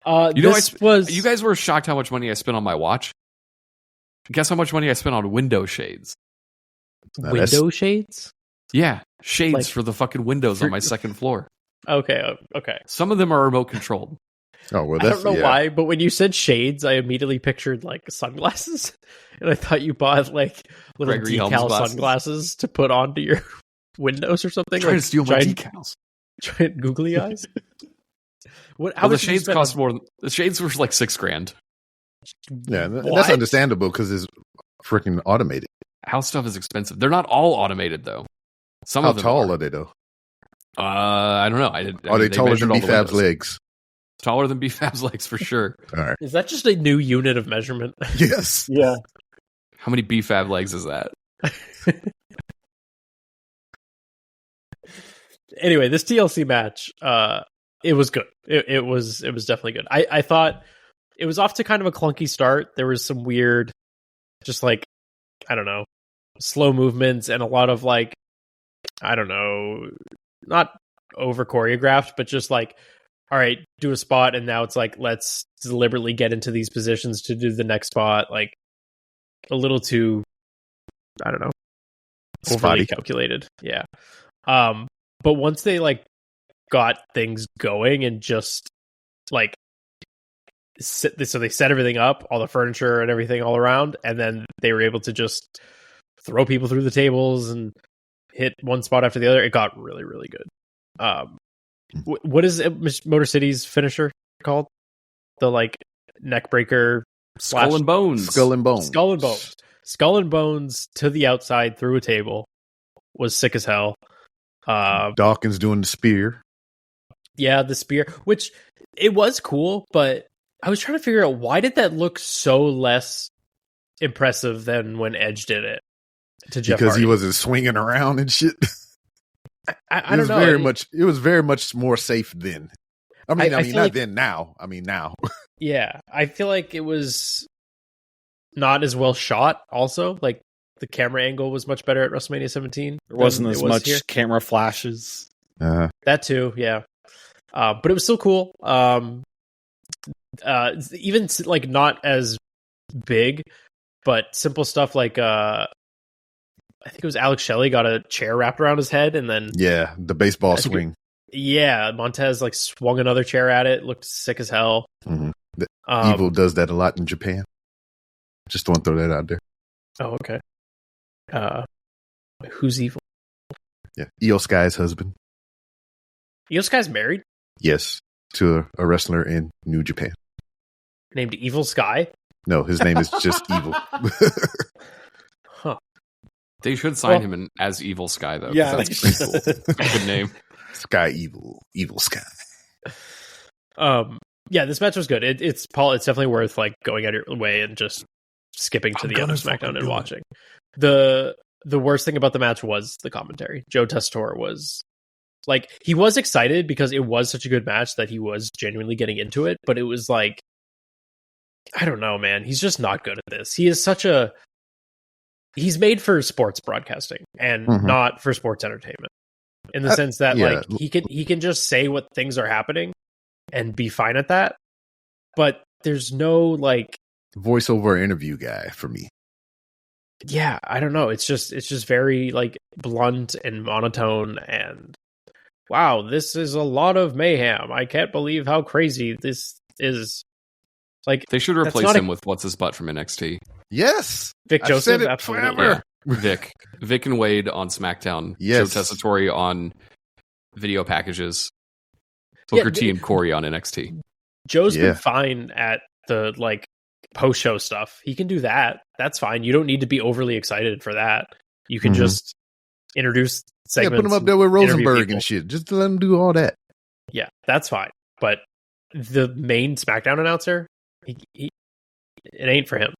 [SPEAKER 7] You
[SPEAKER 8] You guys were shocked how much money I spent on my watch? Guess how much money I spent on window shades?
[SPEAKER 6] Now, that's-
[SPEAKER 7] window shades?
[SPEAKER 8] Yeah, shades
[SPEAKER 7] Like-
[SPEAKER 8] for the fucking windows on my second floor.
[SPEAKER 7] Okay.
[SPEAKER 8] Some of them are remote controlled.
[SPEAKER 6] Oh, well,
[SPEAKER 7] I
[SPEAKER 6] that's,
[SPEAKER 7] don't know
[SPEAKER 6] yeah.
[SPEAKER 7] why, but when you said shades, I immediately pictured like sunglasses, and I thought you bought like little
[SPEAKER 8] Gregory Helms
[SPEAKER 7] decal
[SPEAKER 8] glasses.
[SPEAKER 7] sunglasses to put onto your windows or something.
[SPEAKER 8] Trying
[SPEAKER 7] like
[SPEAKER 8] to steal my
[SPEAKER 7] giant,
[SPEAKER 8] decals.
[SPEAKER 7] giant googly eyes. What? How
[SPEAKER 8] Well, the
[SPEAKER 7] much did you
[SPEAKER 8] shades
[SPEAKER 7] spend
[SPEAKER 8] cost
[SPEAKER 7] on-
[SPEAKER 8] more. The shades were like $6,000.
[SPEAKER 6] Yeah,
[SPEAKER 7] What?
[SPEAKER 6] that's understandable because it's freaking automated.
[SPEAKER 8] House stuff is expensive. They're not all automated though. Some
[SPEAKER 6] How
[SPEAKER 8] of them
[SPEAKER 6] tall
[SPEAKER 8] are.
[SPEAKER 6] are they, though?
[SPEAKER 8] I don't know.
[SPEAKER 6] Are they taller than
[SPEAKER 8] measured all the
[SPEAKER 6] B-Fab's
[SPEAKER 8] windows.
[SPEAKER 6] legs?
[SPEAKER 8] Taller than B-Fab's legs for sure.
[SPEAKER 6] All right.
[SPEAKER 7] Is that just a new unit of measurement?
[SPEAKER 6] Yes.
[SPEAKER 5] Yeah.
[SPEAKER 8] How many B-Fab legs is that?
[SPEAKER 7] Anyway, this TLC match, it was good. It was definitely good. I thought it was off to kind of a clunky start. There was some weird, just like, I don't know, slow movements and a lot of like, I don't know, not over choreographed, but just like, all right, do a spot, and now it's like, let's deliberately get into these positions to do the next spot. Like a little too, I don't know, overly
[SPEAKER 6] Spotty.
[SPEAKER 7] calculated. Yeah. But once they like got things going and just like so they set everything up, all the furniture and everything all around, and then they were able to just throw people through the tables and hit one spot after the other. It got really, really good. What is Motor City's finisher called? The like neck breaker,
[SPEAKER 8] Skull and bones.
[SPEAKER 6] Skull and bones.
[SPEAKER 7] skull and bones, skull and bones to the outside through a table was sick as hell.
[SPEAKER 6] Dawkins doing the spear.
[SPEAKER 7] Yeah, the spear, which it was cool, but I was trying to figure out why did that look so less impressive than when Edge did it to Jeff
[SPEAKER 6] Because
[SPEAKER 7] Hardy.
[SPEAKER 6] he wasn't swinging around and shit.
[SPEAKER 7] I don't know.
[SPEAKER 6] It was very much more safe then. I mean,
[SPEAKER 7] I feel
[SPEAKER 6] not
[SPEAKER 7] like-
[SPEAKER 6] then. Now, I mean, now.
[SPEAKER 7] Yeah, I feel like it was not as well shot. Also, like the camera angle was much better at WrestleMania 17.
[SPEAKER 5] There wasn't
[SPEAKER 7] than
[SPEAKER 5] as
[SPEAKER 7] it was
[SPEAKER 5] much
[SPEAKER 7] here.
[SPEAKER 5] camera flashes.
[SPEAKER 7] That too, yeah. But it was still cool. Even like not as big, but simple stuff like I think it was Alex Shelley got a chair wrapped around his head, and then
[SPEAKER 6] Yeah, the baseball
[SPEAKER 7] I think
[SPEAKER 6] swing.
[SPEAKER 7] yeah, Montez like swung another chair at it. Looked sick as hell.
[SPEAKER 6] Mhm.
[SPEAKER 7] Um,
[SPEAKER 6] Evil does that a lot in Japan. Just want to throw that out there.
[SPEAKER 7] Oh, okay. Who's evil?
[SPEAKER 6] Yeah, Io Sky's husband.
[SPEAKER 7] You know, this guy's married,
[SPEAKER 6] Yes, to a wrestler in New Japan.
[SPEAKER 7] named Evil Sky.
[SPEAKER 6] No, his name is just Evil.
[SPEAKER 7] Huh.
[SPEAKER 8] They should sign him in as Evil Sky though. 'cause
[SPEAKER 5] Yeah,
[SPEAKER 8] that's
[SPEAKER 5] they
[SPEAKER 8] pretty cool. Good name.
[SPEAKER 6] Sky Evil, Evil Sky.
[SPEAKER 7] Yeah, this match was good. It's definitely worth like going out of your way and just skipping to
[SPEAKER 6] I'm
[SPEAKER 7] the end of
[SPEAKER 6] gonna
[SPEAKER 7] SmackDown
[SPEAKER 6] fucking
[SPEAKER 7] and
[SPEAKER 6] do it.
[SPEAKER 7] watching. The worst thing about the match was the commentary. Joe Tessitore was like, he was excited because it was such a good match that he was genuinely getting into it, but it was like, I don't know, man. He's just not good at this. He is he's made for sports broadcasting and not for sports entertainment. In the sense that like he can just say what things are happening and be fine at that. But there's no like
[SPEAKER 6] voiceover interview guy for me.
[SPEAKER 7] Yeah, I don't know. It's just very like blunt and monotone and wow, this is a lot of mayhem. I can't believe how crazy this is. Like,
[SPEAKER 8] they should replace him with what's his butt from NXT.
[SPEAKER 6] Yes,
[SPEAKER 7] Vic Joseph.
[SPEAKER 6] Absolutely.
[SPEAKER 8] Yeah. Vic and Wade on SmackDown.
[SPEAKER 6] Yes.
[SPEAKER 8] Joe Tessitore on video packages. Booker T and Corey on NXT.
[SPEAKER 7] Joe's been fine at the like post show stuff. He can do that. That's fine. You don't need to be overly excited for that. You can just introduce segments.
[SPEAKER 6] Put him up there with Rosenberg and shit. Just to let him do all that.
[SPEAKER 7] Yeah, that's fine. But the main SmackDown announcer, it ain't for him.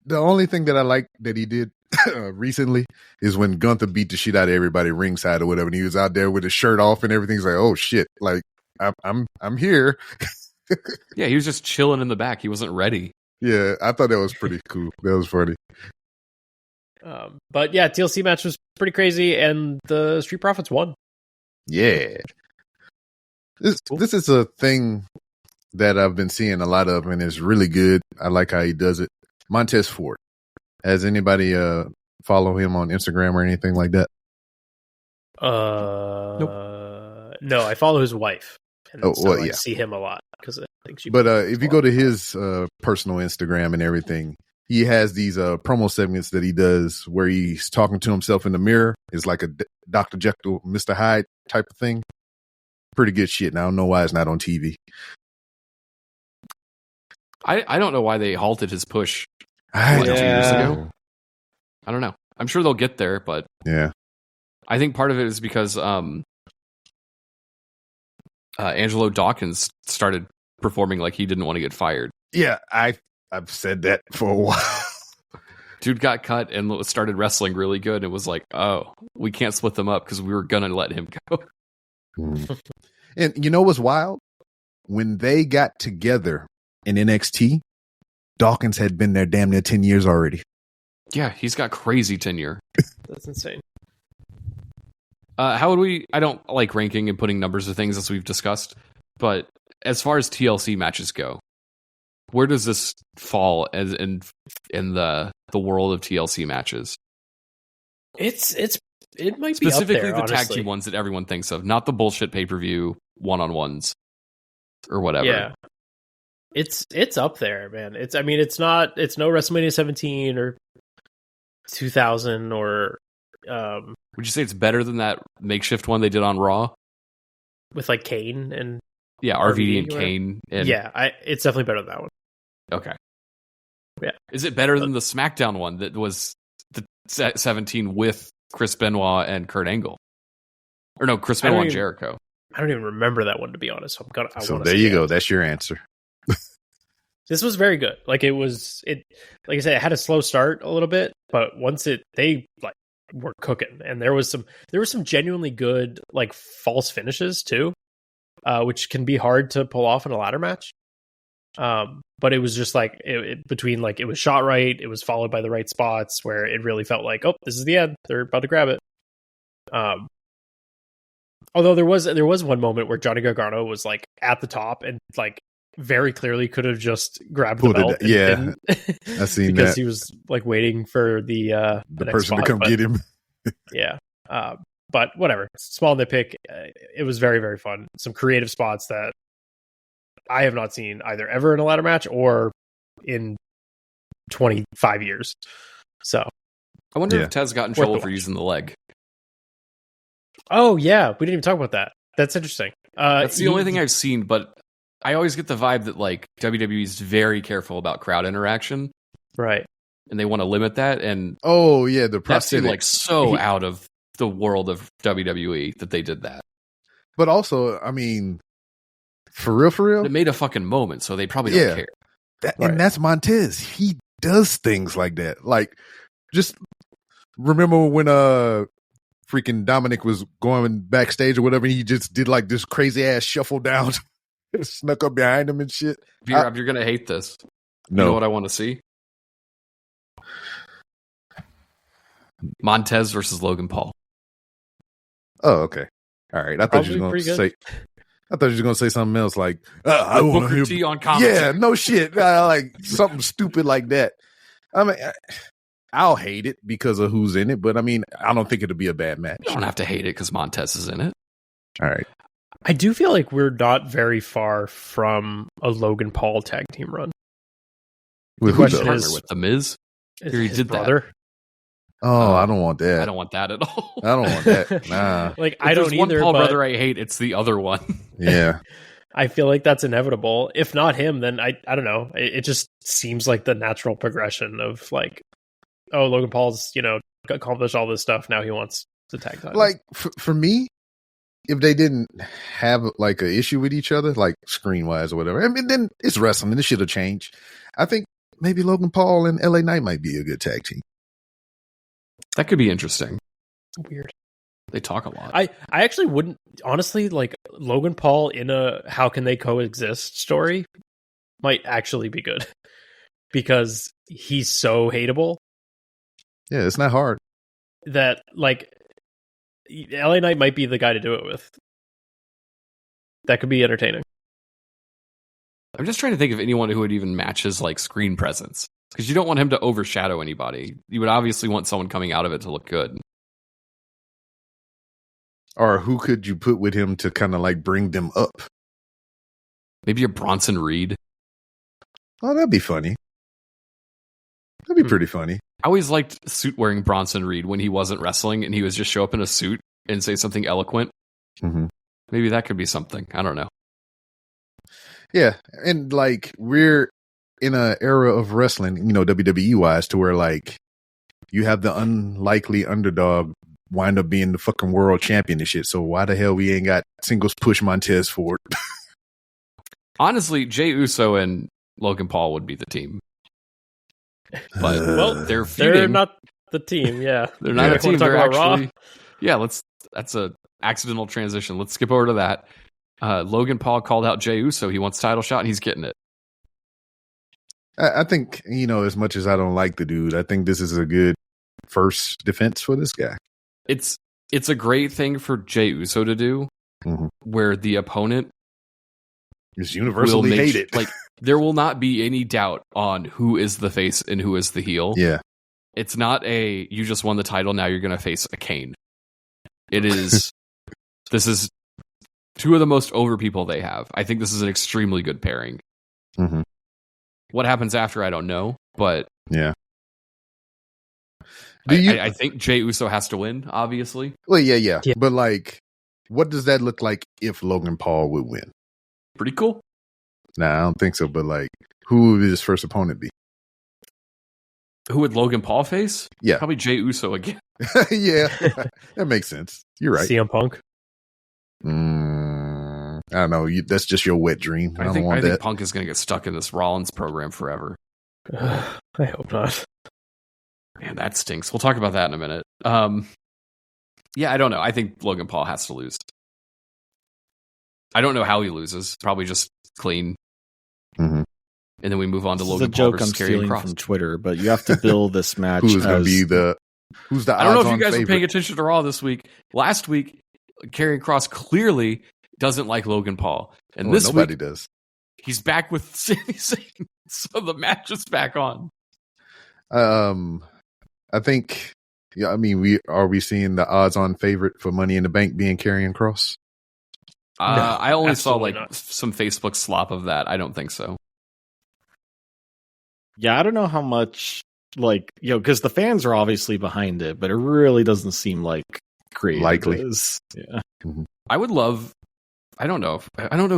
[SPEAKER 6] The only thing that I like that he did recently is when Gunther beat the shit out of everybody ringside or whatever, and he was out there with his shirt off and everything. He's like, "Oh shit! Like I'm here."
[SPEAKER 8] Yeah, he was just chilling in the back. He wasn't ready.
[SPEAKER 6] Yeah, I thought that was pretty cool. That was funny.
[SPEAKER 7] But yeah, TLC match was pretty crazy, and the Street Profits won.
[SPEAKER 6] Yeah, this is a thing that I've been seeing a lot of, and it's really good. I like how he does it. Montez Ford. Has anybody follow him on Instagram or anything like that?
[SPEAKER 7] Nope. No, I follow his wife. And I see him a lot because I think she.
[SPEAKER 6] But if you go to his personal Instagram and everything, he has these promo segments that he does where he's talking to himself in the mirror. It's like a Dr. Jekyll, Mr. Hyde type of thing. Pretty good shit. And I don't know why it's not on TV.
[SPEAKER 8] I don't know why they halted his push 2
[SPEAKER 6] I
[SPEAKER 8] years ago. I don't know. I'm sure they'll get there, but
[SPEAKER 6] yeah,
[SPEAKER 8] I think part of it is because Angelo Dawkins started performing like he didn't want to get fired.
[SPEAKER 6] Yeah, I've said that for a while.
[SPEAKER 8] Dude got cut and started wrestling really good. It was like, oh, we can't split them up because we were gonna let him go.
[SPEAKER 6] And you know what's wild? When they got together in NXT, Dawkins had been there damn near 10 years already.
[SPEAKER 8] Yeah, he's got crazy tenure.
[SPEAKER 7] That's insane.
[SPEAKER 8] How would we? I don't like ranking and putting numbers of things as we've discussed, but as far as TLC matches go, where does this fall as in the world of TLC matches?
[SPEAKER 7] It might
[SPEAKER 8] be specifically
[SPEAKER 7] up there,
[SPEAKER 8] the tag team ones that everyone thinks of, not the bullshit pay-per-view one-on-ones or whatever.
[SPEAKER 7] Yeah. It's up there, man. It's no WrestleMania 17 or 2000 or
[SPEAKER 8] would you say it's better than that makeshift one they did on Raw
[SPEAKER 7] with like Kane and
[SPEAKER 8] RVD and Kane? And...
[SPEAKER 7] Yeah, it's definitely better than that one.
[SPEAKER 8] Okay.
[SPEAKER 7] Yeah.
[SPEAKER 8] Is it better than the SmackDown one that was the 17 with Chris Benoit and Kurt Angle? Or no, Chris Benoit and Jericho.
[SPEAKER 7] I don't even remember that one, to be honest.
[SPEAKER 6] So there you go. That's your answer.
[SPEAKER 7] This was very good. Like like I said, it had a slow start a little bit, but once they like were cooking, and there was some genuinely good like false finishes too, which can be hard to pull off in a ladder match. But it was just like between like it was shot right, it was followed by the right spots where it really felt like, oh, this is the end. They're about to grab it. Although there was one moment where Johnny Gargano was like at the top and like very clearly could have just grabbed the belt.
[SPEAKER 6] Yeah, I seen
[SPEAKER 7] because
[SPEAKER 6] that.
[SPEAKER 7] he was like waiting for the
[SPEAKER 6] person to come get him.
[SPEAKER 7] Yeah, but whatever. Small nitpick. It was very, very fun. Some creative spots that I have not seen either ever in a ladder match or in 25 years. So
[SPEAKER 8] I wonder if Tez got in trouble for using the leg.
[SPEAKER 7] Oh yeah, we didn't even talk about that. That's interesting.
[SPEAKER 8] That's the only thing I've seen, but I always get the vibe that like WWE is very careful about crowd interaction,
[SPEAKER 7] right?
[SPEAKER 8] And they want to limit that. And
[SPEAKER 6] the
[SPEAKER 8] that seemed like so out of the world of WWE that they did that.
[SPEAKER 6] But also, I mean, for real,
[SPEAKER 8] it made a fucking moment, so they probably don't care.
[SPEAKER 6] And that's Montez. He does things like that, like Just remember when freaking Dominic was going backstage or whatever, and he just did like this crazy ass shuffle down, snuck up behind him and shit.
[SPEAKER 8] B-Rob, you're gonna hate this.
[SPEAKER 6] No.
[SPEAKER 8] You know what I want to see? Montez versus Logan Paul.
[SPEAKER 6] Oh, okay. All right. I thought you were gonna say something else like I want to
[SPEAKER 8] Booker
[SPEAKER 6] hear
[SPEAKER 8] T on commentary.
[SPEAKER 6] Yeah, no shit. Like something stupid like that. I mean, I'll hate it because of who's in it, but I mean, I don't think it'll be a bad match.
[SPEAKER 8] You don't have to hate it because Montez is in it.
[SPEAKER 6] All right.
[SPEAKER 7] I do feel like we're not very far from a Logan Paul tag team run.
[SPEAKER 6] With
[SPEAKER 7] The
[SPEAKER 6] who
[SPEAKER 7] question
[SPEAKER 6] though?
[SPEAKER 7] is-
[SPEAKER 8] With The Miz.
[SPEAKER 7] Is
[SPEAKER 8] He
[SPEAKER 7] his
[SPEAKER 8] did that.
[SPEAKER 7] brother?
[SPEAKER 6] Oh, I don't want that.
[SPEAKER 8] I don't want that at all.
[SPEAKER 6] I don't want that. Nah.
[SPEAKER 7] Like,
[SPEAKER 8] If
[SPEAKER 7] I don't
[SPEAKER 8] there's one
[SPEAKER 7] either,
[SPEAKER 8] Paul
[SPEAKER 7] but
[SPEAKER 8] brother I hate, it's the other one.
[SPEAKER 6] Yeah.
[SPEAKER 7] I feel like that's inevitable. If not him, then I don't know. It just seems like the natural progression of like, oh, Logan Paul's, accomplished all this stuff. Now he wants the tag title.
[SPEAKER 6] Like for me, if they didn't have like an issue with each other, like screen wise or whatever, I mean, then it's wrestling. This shit will change. I think maybe Logan Paul and LA Knight might be a good tag team.
[SPEAKER 8] That could be interesting.
[SPEAKER 7] Weird.
[SPEAKER 8] They talk a lot.
[SPEAKER 7] I actually wouldn't, honestly, like Logan Paul in a how can they coexist story might actually be good because he's so hateable
[SPEAKER 6] Yeah, it's not hard.
[SPEAKER 7] that like LA Knight might be the guy to do it with. That could be entertaining.
[SPEAKER 8] I'm just trying to think of anyone who would even match his like screen presence, because you don't want him to overshadow anybody. You would obviously want someone coming out of it to look good.
[SPEAKER 6] Or who could you put with him to kind of like bring them up?
[SPEAKER 8] Maybe a Bronson Reed.
[SPEAKER 6] Oh, that'd be funny. That'd be pretty funny.
[SPEAKER 8] I always liked suit wearing Bronson Reed when he wasn't wrestling and he was just show up in a suit and say something eloquent.
[SPEAKER 6] Mm-hmm.
[SPEAKER 8] Maybe that could be something. I don't know.
[SPEAKER 6] Yeah, and like we're in an era of wrestling, WWE wise, to where like you have the unlikely underdog wind up being the fucking world champion and shit. So why the hell we ain't got singles push Montez forward?
[SPEAKER 8] Honestly, Jey Uso and Logan Paul would be the team. But they're feuding.
[SPEAKER 7] They're not the team, yeah.
[SPEAKER 8] They're not a
[SPEAKER 7] Wanna
[SPEAKER 8] team.
[SPEAKER 7] talk
[SPEAKER 8] They're
[SPEAKER 7] about Raw?
[SPEAKER 8] actually. Yeah, that's a accidental transition. Let's skip over to that. Logan Paul called out Jey Uso. He wants title shot and he's getting it.
[SPEAKER 6] I think, as much as I don't like the dude, I think this is a good first defense for this guy.
[SPEAKER 8] It's a great thing for Jey Uso to do, where the opponent
[SPEAKER 6] is universally hated.
[SPEAKER 8] Like there will not be any doubt on who is the face and who is the heel.
[SPEAKER 6] Yeah,
[SPEAKER 8] it's not you just won the title, now you're going to face a Kane. It is. This is two of the most over people they have. I think this is an extremely good pairing.
[SPEAKER 6] Mm-hmm.
[SPEAKER 8] What happens after, I don't know, but
[SPEAKER 6] yeah.
[SPEAKER 8] I think Jey Uso has to win, obviously.
[SPEAKER 6] Well, yeah. But like, what does that look like if Logan Paul would win?
[SPEAKER 8] Pretty cool.
[SPEAKER 6] Nah, I don't think so. But like, who would his first opponent be?
[SPEAKER 8] Who would Logan Paul face?
[SPEAKER 6] Yeah,
[SPEAKER 8] probably Jey Uso again.
[SPEAKER 6] Yeah, that makes sense. You're right.
[SPEAKER 7] CM Punk.
[SPEAKER 6] I don't know. That's just your wet dream. I think
[SPEAKER 8] Punk is going to get stuck in this Rollins program forever.
[SPEAKER 7] I hope not.
[SPEAKER 8] Man, that stinks. We'll talk about that in a minute. Yeah, I don't know. I think Logan Paul has to lose. I don't know how he loses. Probably just clean.
[SPEAKER 6] Mm-hmm.
[SPEAKER 8] And then we move on to
[SPEAKER 5] This
[SPEAKER 8] Logan
[SPEAKER 5] is a
[SPEAKER 8] Paul
[SPEAKER 5] joke I'm
[SPEAKER 8] versus Karrion
[SPEAKER 5] stealing
[SPEAKER 8] Kross
[SPEAKER 5] from Twitter, but you have to build this match.
[SPEAKER 6] Who's going to be who's the
[SPEAKER 8] I don't know if you
[SPEAKER 6] odds-on
[SPEAKER 8] guys
[SPEAKER 6] favorite?
[SPEAKER 8] were paying attention to Raw this week. Last week, Karrion Kross clearly doesn't like Logan Paul. And this
[SPEAKER 6] nobody
[SPEAKER 8] week,
[SPEAKER 6] does.
[SPEAKER 8] He's back with Sami Zayn. So the match is back on.
[SPEAKER 6] I think, yeah, I mean, we seeing the odds-on favorite for Money in the Bank being Karrion Kross?
[SPEAKER 8] I only saw
[SPEAKER 7] absolutely not.
[SPEAKER 8] some Facebook slop of that. I don't think so.
[SPEAKER 5] Yeah, I don't know how much, because the fans are obviously behind it, but it really doesn't seem like creative
[SPEAKER 6] likely.
[SPEAKER 5] is. Yeah.
[SPEAKER 6] Mm-hmm.
[SPEAKER 8] I would love. I don't know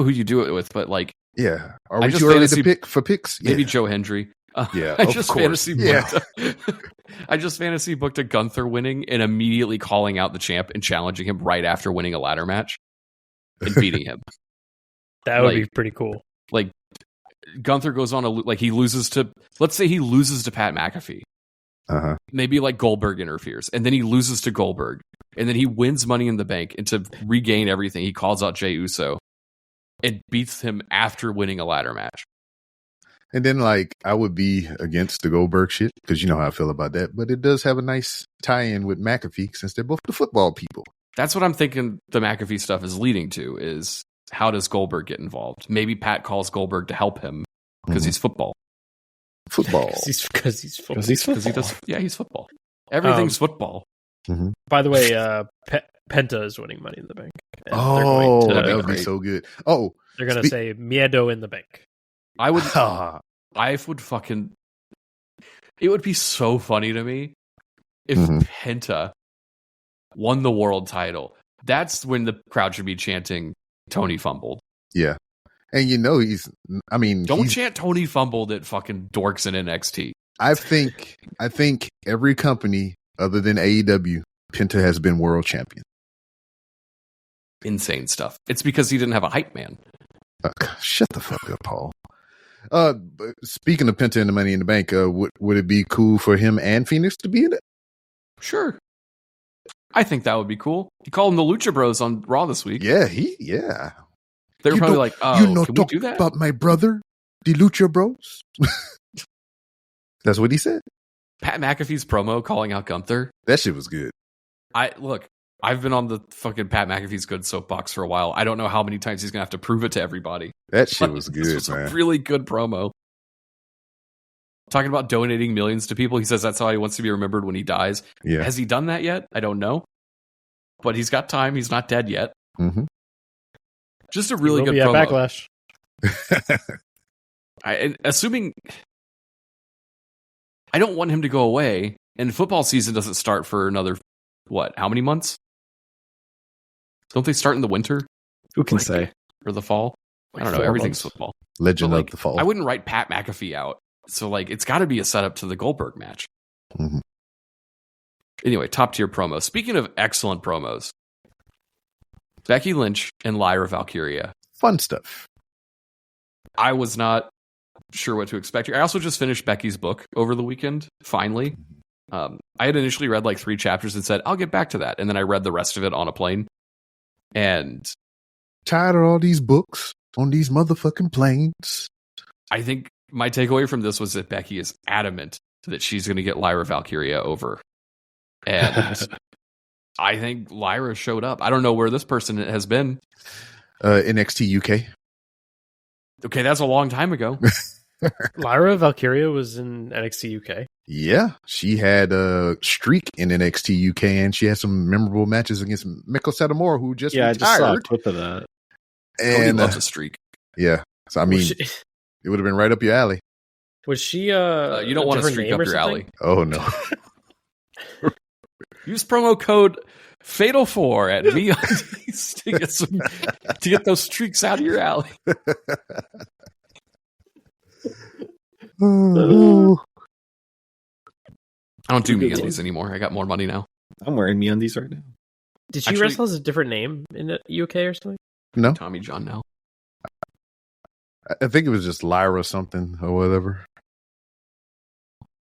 [SPEAKER 8] who you do it with, but
[SPEAKER 6] yeah, are
[SPEAKER 8] I
[SPEAKER 6] we
[SPEAKER 8] just
[SPEAKER 6] too early
[SPEAKER 8] fantasy-
[SPEAKER 6] to pick for picks?
[SPEAKER 8] maybe
[SPEAKER 6] Yeah.
[SPEAKER 8] Joe Hendry.
[SPEAKER 6] Yeah,
[SPEAKER 8] I
[SPEAKER 6] of
[SPEAKER 8] just
[SPEAKER 6] course.
[SPEAKER 8] fantasy
[SPEAKER 6] Yeah.
[SPEAKER 8] booked. I just fantasy booked a Gunther winning and immediately calling out the champ and challenging him right after winning a ladder match and beating him.
[SPEAKER 7] That would be pretty cool.
[SPEAKER 8] Like Gunther goes on he loses to, let's say he loses to Pat McAfee. maybe like Goldberg interferes, and then he loses to Goldberg, and then he wins Money in the Bank, and to regain everything, he calls out Jey Uso and beats him after winning a ladder match.
[SPEAKER 6] And then, like, I would be against the Goldberg shit because you know how I feel about that. But it does have a nice tie-in with McAfee since they're both the football people.
[SPEAKER 8] That's what I'm thinking the McAfee stuff is leading to, is how does Goldberg get involved? Maybe Pat calls Goldberg to help him because he's football.
[SPEAKER 6] Football.
[SPEAKER 7] Because he's football.
[SPEAKER 8] Because he does. Yeah, he's football. Everything's football.
[SPEAKER 7] By the way, Penta is winning Money in the Bank.
[SPEAKER 6] Oh, that would be so good. Oh,
[SPEAKER 7] they're going to say Miedo in the Bank.
[SPEAKER 8] I would fucking. It would be so funny to me if Penta won the world title. That's when the crowd should be chanting Tony fumbled.
[SPEAKER 6] Yeah. And you know
[SPEAKER 8] don't chant Tony fumbled at fucking dorks in NXT.
[SPEAKER 6] I think every company other than AEW, Penta has been world champion.
[SPEAKER 8] Insane stuff. It's because he didn't have a hype man.
[SPEAKER 6] Shut the fuck up, Paul. Speaking of Penta and the Money in the Bank, would it be cool for him and Phoenix to be in it?
[SPEAKER 8] Sure. I think that would be cool. He called them the Lucha Bros on Raw this week.
[SPEAKER 6] Yeah,
[SPEAKER 8] They were probably like, "Oh, can we do that?"
[SPEAKER 6] About my brother, the Lucha Bros. That's what he said.
[SPEAKER 8] Pat McAfee's promo calling out Gunther.
[SPEAKER 6] That shit was good.
[SPEAKER 8] I've been on the fucking Pat McAfee's good soapbox for a while. I don't know how many times he's gonna have to prove it to everybody.
[SPEAKER 6] That shit was good,
[SPEAKER 8] this was
[SPEAKER 6] man.
[SPEAKER 8] A really good promo. Talking about donating millions to people. He says that's how he wants to be remembered when he dies.
[SPEAKER 6] Yeah.
[SPEAKER 8] Has he done that yet? I don't know. But he's got time. He's not dead yet.
[SPEAKER 6] Mm-hmm.
[SPEAKER 8] Just a really good promo.
[SPEAKER 7] Backlash.
[SPEAKER 8] Assuming I don't want him to go away, and football season doesn't start for another, how many months? Don't they start in the winter?
[SPEAKER 5] Who can say?
[SPEAKER 8] Or the fall? I don't know. Everything's football.
[SPEAKER 6] Legend of the fall.
[SPEAKER 8] I wouldn't write Pat McAfee out. So, it's got to be a setup to the Goldberg match.
[SPEAKER 6] Mm-hmm.
[SPEAKER 8] Anyway, top tier promo. Speaking of excellent promos, Becky Lynch and Lyra Valkyria.
[SPEAKER 6] Fun stuff.
[SPEAKER 8] I was not sure what to expect here. I also just finished Becky's book over the weekend, finally. I had initially read 3 chapters and said, I'll get back to that. And then I read the rest of it on a plane. And
[SPEAKER 6] tired of all these books on these motherfucking planes.
[SPEAKER 8] I think my takeaway from this was that Becky is adamant that she's going to get Lyra Valkyria over. And I think Lyra showed up. I don't know where this person has been.
[SPEAKER 6] NXT UK.
[SPEAKER 8] Okay, that's a long time ago.
[SPEAKER 7] Lyra Valkyria was in NXT UK.
[SPEAKER 6] Yeah, she had a streak in NXT UK, and she had some memorable matches against Miko Satomura, who just retired.
[SPEAKER 5] I just saw a clip of that.
[SPEAKER 8] And loves a streak.
[SPEAKER 6] Yeah, so it would have been right up your alley.
[SPEAKER 7] Was she?
[SPEAKER 8] You don't want to streak up your alley.
[SPEAKER 6] Oh no.
[SPEAKER 8] Use promo code Fatal4 at MeUndies to get those streaks out of your alley. I don't do MeUndies anymore. I got more money now.
[SPEAKER 5] I'm wearing MeUndies right now.
[SPEAKER 7] Did she wrestle as a different name in the UK or something?
[SPEAKER 6] No.
[SPEAKER 8] Tommy John now.
[SPEAKER 6] I think it was just Lyra something or whatever.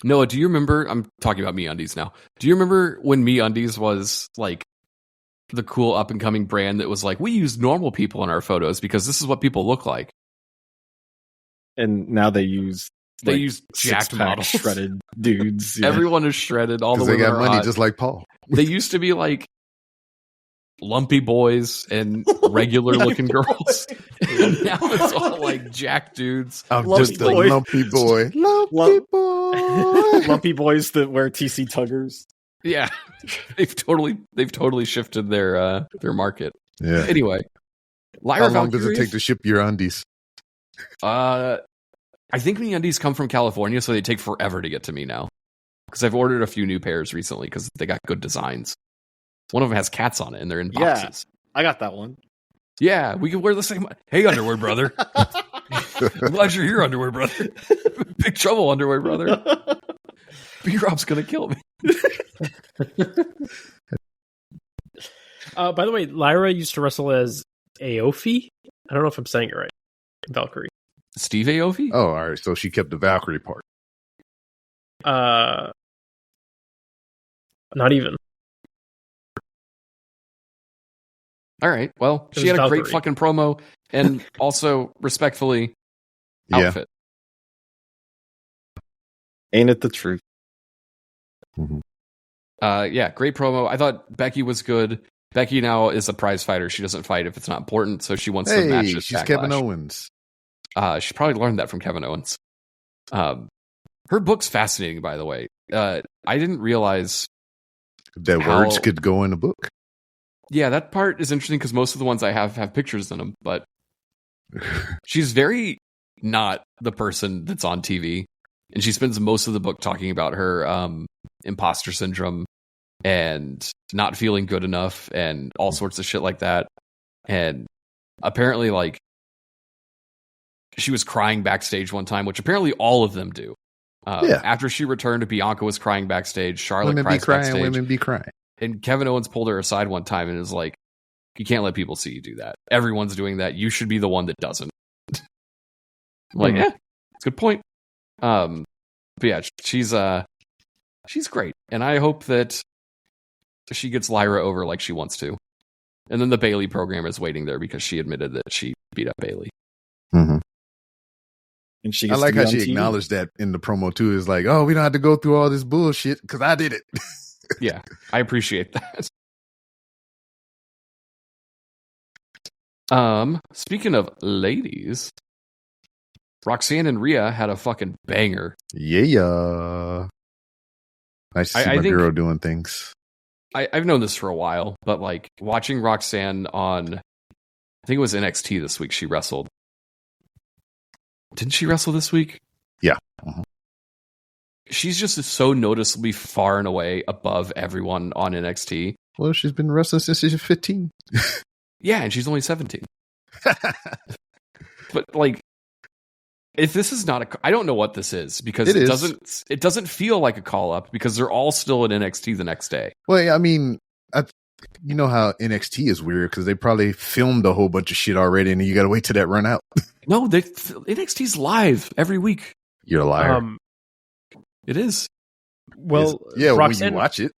[SPEAKER 8] Noah, do you remember? I'm talking about MeUndies now. Do you remember when MeUndies was the cool up and coming brand that was we use normal people in our photos because this is what people look like?
[SPEAKER 5] And now they use
[SPEAKER 8] jacked models,
[SPEAKER 5] shredded dudes. Yeah.
[SPEAKER 8] Everyone is shredded. All the women
[SPEAKER 6] they got money
[SPEAKER 8] hot.
[SPEAKER 6] just like Paul.
[SPEAKER 8] They used to be lumpy boys and regular looking girls. And now it's all jacked dudes.
[SPEAKER 6] I'm just a lumpy boy. Lumpy boy.
[SPEAKER 5] Lumpy boys that wear TC Tuggers.
[SPEAKER 8] Yeah. They've totally shifted their market.
[SPEAKER 6] Yeah.
[SPEAKER 8] Anyway.
[SPEAKER 6] How long does it take to ship your undies?
[SPEAKER 8] I think MeUndies come from California, so they take forever to get to me now. Because I've ordered a few new pairs recently because they got good designs. One of them has cats on it, and they're in boxes.
[SPEAKER 5] Yeah, I got that one.
[SPEAKER 8] Yeah, we can wear the same. Hey, underwear brother. I'm glad you're here, underwear brother. Big trouble, underwear brother. B-Rob's going to kill me.
[SPEAKER 7] By the way, Lyra used to wrestle as Aofi. I don't know if I'm saying it right. Valkyrie.
[SPEAKER 8] Steve Aofi?
[SPEAKER 6] Oh, all right. So she kept the Valkyrie part.
[SPEAKER 7] Not even.
[SPEAKER 8] All right. Well,
[SPEAKER 7] It
[SPEAKER 8] she had
[SPEAKER 7] was
[SPEAKER 8] a great
[SPEAKER 7] Valkyrie.
[SPEAKER 8] fucking promo, and also respectfully, outfit.
[SPEAKER 5] Ain't it the truth?
[SPEAKER 6] Mhm.
[SPEAKER 8] Yeah, great promo. I thought Becky was good. Becky now is a prize fighter. She doesn't fight if it's not important, so she wants to match
[SPEAKER 6] Hey,
[SPEAKER 8] this
[SPEAKER 6] she's
[SPEAKER 8] Backlash.
[SPEAKER 6] Kevin Owens.
[SPEAKER 8] She probably learned that from Kevin Owens. Her book's fascinating, by the way. I didn't realize
[SPEAKER 6] That
[SPEAKER 8] how-
[SPEAKER 6] words could go in a book.
[SPEAKER 8] Yeah, that part is interesting because most of the ones I have pictures in them, but she's very not the person that's on TV. And she spends most of the book talking about her imposter syndrome and not feeling good enough and all sorts of shit like that. And apparently, like, she was crying backstage one time, which apparently all of them do.
[SPEAKER 6] Yeah.
[SPEAKER 8] After she returned, Bianca was crying backstage. Charlotte
[SPEAKER 6] Women be
[SPEAKER 8] cries
[SPEAKER 6] crying,
[SPEAKER 8] backstage.
[SPEAKER 6] women be crying.
[SPEAKER 8] And Kevin Owens pulled her aside one time and was like, you can't let people see you do that. Everyone's doing that. You should be the one that doesn't. I'm like, yeah, that's a good point. But yeah, she's great. And I hope that she gets Lyra over like she wants to. And then the Bailey program is waiting there because she admitted that she beat up Bailey.
[SPEAKER 6] Mm-hmm.
[SPEAKER 5] And she
[SPEAKER 6] I
[SPEAKER 5] gets
[SPEAKER 6] like
[SPEAKER 5] to be
[SPEAKER 6] how
[SPEAKER 5] on
[SPEAKER 6] she
[SPEAKER 5] TV.
[SPEAKER 6] acknowledged that in the promo too. Is like, oh, we don't have to go through all this bullshit because I did it.
[SPEAKER 8] Yeah, I appreciate that. Speaking of ladies, Roxanne and Rhea had a fucking banger.
[SPEAKER 6] Yeah. Nice to see
[SPEAKER 8] I
[SPEAKER 6] my
[SPEAKER 8] think-
[SPEAKER 6] girl doing things.
[SPEAKER 8] I've known this for a while, but like watching Roxanne on, I think it was NXT this week, she wrestled. Didn't she wrestle this week?
[SPEAKER 6] Yeah. Mhm.
[SPEAKER 8] She's just so noticeably far and away above everyone on NXT.
[SPEAKER 6] Well, she's been wrestling since she's 15.
[SPEAKER 8] Yeah, and she's only 17. But like, if this is not I don't know what this is because
[SPEAKER 6] It is.
[SPEAKER 8] it doesn't feel like a call up because they're all still at NXT the next day.
[SPEAKER 6] Well, I mean, you know how NXT is weird because they probably filmed a whole bunch of shit already, and you got to wait till that run out.
[SPEAKER 8] No, NXT's live every week.
[SPEAKER 6] You're a liar.
[SPEAKER 8] It is.
[SPEAKER 7] Well,
[SPEAKER 6] yeah,
[SPEAKER 7] Roxanne,
[SPEAKER 6] when you watch it,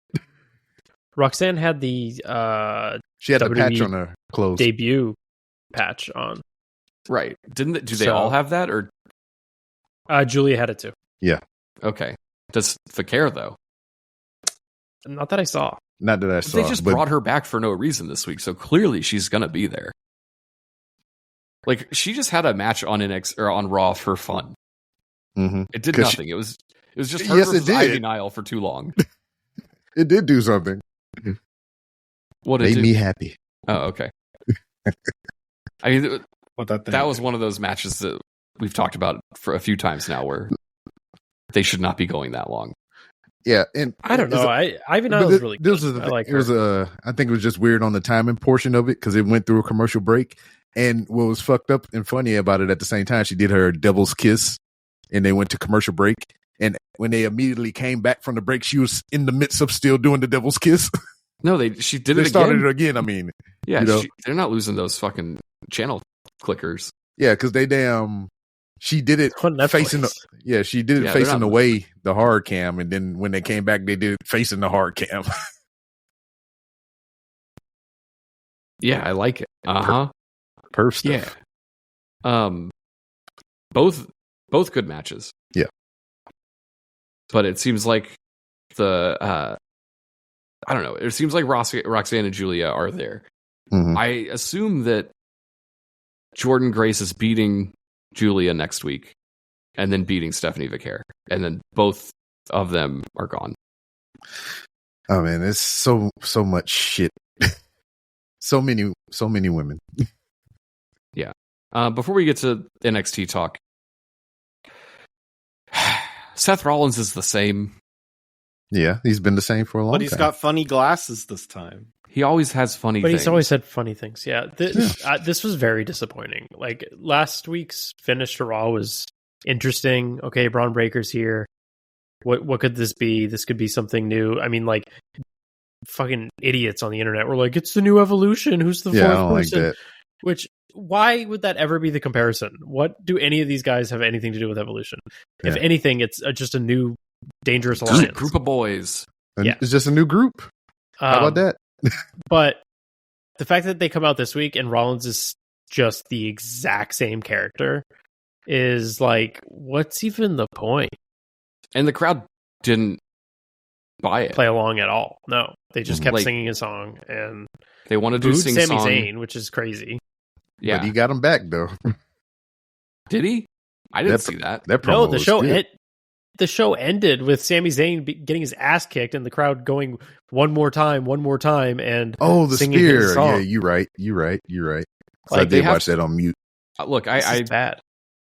[SPEAKER 7] Roxanne had the
[SPEAKER 6] she had a patch
[SPEAKER 7] WWE
[SPEAKER 6] on her clothes.
[SPEAKER 7] debut patch on.
[SPEAKER 8] Right. Do they
[SPEAKER 7] So-
[SPEAKER 8] all have that or
[SPEAKER 7] Julia had it too.
[SPEAKER 8] okay. Does Fakir though?
[SPEAKER 7] Not that I saw.
[SPEAKER 6] Not that I saw.
[SPEAKER 8] They just
[SPEAKER 6] but
[SPEAKER 8] brought her back for no reason this week, so clearly she's gonna be there. Like she just had a match on NXT or on Raw for fun.
[SPEAKER 6] Mhm.
[SPEAKER 8] It did
[SPEAKER 6] 'Cause
[SPEAKER 8] nothing. It was just her
[SPEAKER 6] Yes, it
[SPEAKER 8] versus
[SPEAKER 6] did.
[SPEAKER 8] Ivy Nile for too long.
[SPEAKER 6] it did do something.
[SPEAKER 8] What did it
[SPEAKER 6] Made
[SPEAKER 8] do?
[SPEAKER 6] me happy.
[SPEAKER 8] Oh, okay. I mean,
[SPEAKER 5] What that thing?
[SPEAKER 8] that was one of those matches that we've talked about for a few times now, where they should not be going that long.
[SPEAKER 6] Yeah, and
[SPEAKER 7] I don't know. Ivy
[SPEAKER 6] But
[SPEAKER 7] Niles is really
[SPEAKER 6] this
[SPEAKER 7] good.
[SPEAKER 6] is the
[SPEAKER 7] I
[SPEAKER 6] thing.
[SPEAKER 7] like
[SPEAKER 6] It was
[SPEAKER 7] her.
[SPEAKER 6] I think it was just weird on the timing portion of it because it went through a commercial break. And what was fucked up and funny about it at the same time, she did her devil's kiss, and they went to commercial break. And when they immediately came back from the break, she was in the midst of still doing the devil's kiss.
[SPEAKER 8] No, she did
[SPEAKER 6] They
[SPEAKER 8] it
[SPEAKER 6] started
[SPEAKER 8] again.
[SPEAKER 6] it again. I mean,
[SPEAKER 8] Yeah,
[SPEAKER 6] you know.
[SPEAKER 8] they're not losing those fucking channel clickers.
[SPEAKER 6] yeah, because she did it
[SPEAKER 7] On Netflix.
[SPEAKER 6] facing she did it
[SPEAKER 8] Yeah, they're
[SPEAKER 6] facing
[SPEAKER 8] not-
[SPEAKER 6] away the hard cam, and then when they came back, they did it facing the hard cam.
[SPEAKER 8] Yeah, I like it. Uh-huh.
[SPEAKER 6] Perf stuff.
[SPEAKER 8] Yeah. Both good matches.
[SPEAKER 6] Yeah.
[SPEAKER 8] But it seems like I don't know. It seems like Roxanne and Julia are there.
[SPEAKER 6] Mhm.
[SPEAKER 8] I assume that Jordan Grace is beating Julia next week and then beating Stephanie Vicaire. And then both of them are gone.
[SPEAKER 6] Oh man, it's so much shit. so many women.
[SPEAKER 8] Before we get to NXT talk, Seth Rollins is the same.
[SPEAKER 6] Yeah, he's been the same for a long
[SPEAKER 5] But
[SPEAKER 6] time.
[SPEAKER 5] he's got funny glasses this time.
[SPEAKER 8] He always has funny
[SPEAKER 7] But
[SPEAKER 8] things.
[SPEAKER 7] he's always said funny things. Yeah. This was very disappointing. Like last week's finish to Raw was interesting. Okay, Braun Breaker's here. What could this be? This could be something new. I mean, like fucking idiots on the internet were like, it's the new Evolution. Who's the
[SPEAKER 6] Yeah, I
[SPEAKER 7] fourth
[SPEAKER 6] don't like
[SPEAKER 7] person?
[SPEAKER 6] that.
[SPEAKER 7] Which why would that ever be the comparison? What do any of these guys have anything to do with Evolution? If
[SPEAKER 6] Yeah.
[SPEAKER 7] anything, it's just a new dangerous alliance.
[SPEAKER 8] Group of boys.
[SPEAKER 7] Yeah.
[SPEAKER 6] It's just a new group. How about that?
[SPEAKER 7] But the fact that they come out this week and Rollins is just the exact same character is like, what's even the point?
[SPEAKER 8] And the crowd didn't buy it.
[SPEAKER 7] Play along at all. No, they just kept
[SPEAKER 8] Like,
[SPEAKER 7] singing a song and
[SPEAKER 8] they wanted to
[SPEAKER 7] booed
[SPEAKER 8] sing
[SPEAKER 7] Sami
[SPEAKER 8] song.
[SPEAKER 7] Zayn, which is crazy.
[SPEAKER 8] Yeah,
[SPEAKER 6] But he got him back though.
[SPEAKER 8] did he? I didn't see that.
[SPEAKER 6] That promo
[SPEAKER 7] No, the
[SPEAKER 6] was
[SPEAKER 7] show
[SPEAKER 6] good.
[SPEAKER 7] the show ended with Sami Zayn getting his ass kicked and the crowd going one more time, and
[SPEAKER 6] the
[SPEAKER 7] singing
[SPEAKER 6] spear.
[SPEAKER 7] his song.
[SPEAKER 6] Yeah, you're right. So
[SPEAKER 8] Like,
[SPEAKER 6] I
[SPEAKER 8] they
[SPEAKER 6] did
[SPEAKER 8] have
[SPEAKER 6] watch that on mute.
[SPEAKER 8] Look,
[SPEAKER 7] This
[SPEAKER 8] I
[SPEAKER 7] is bad.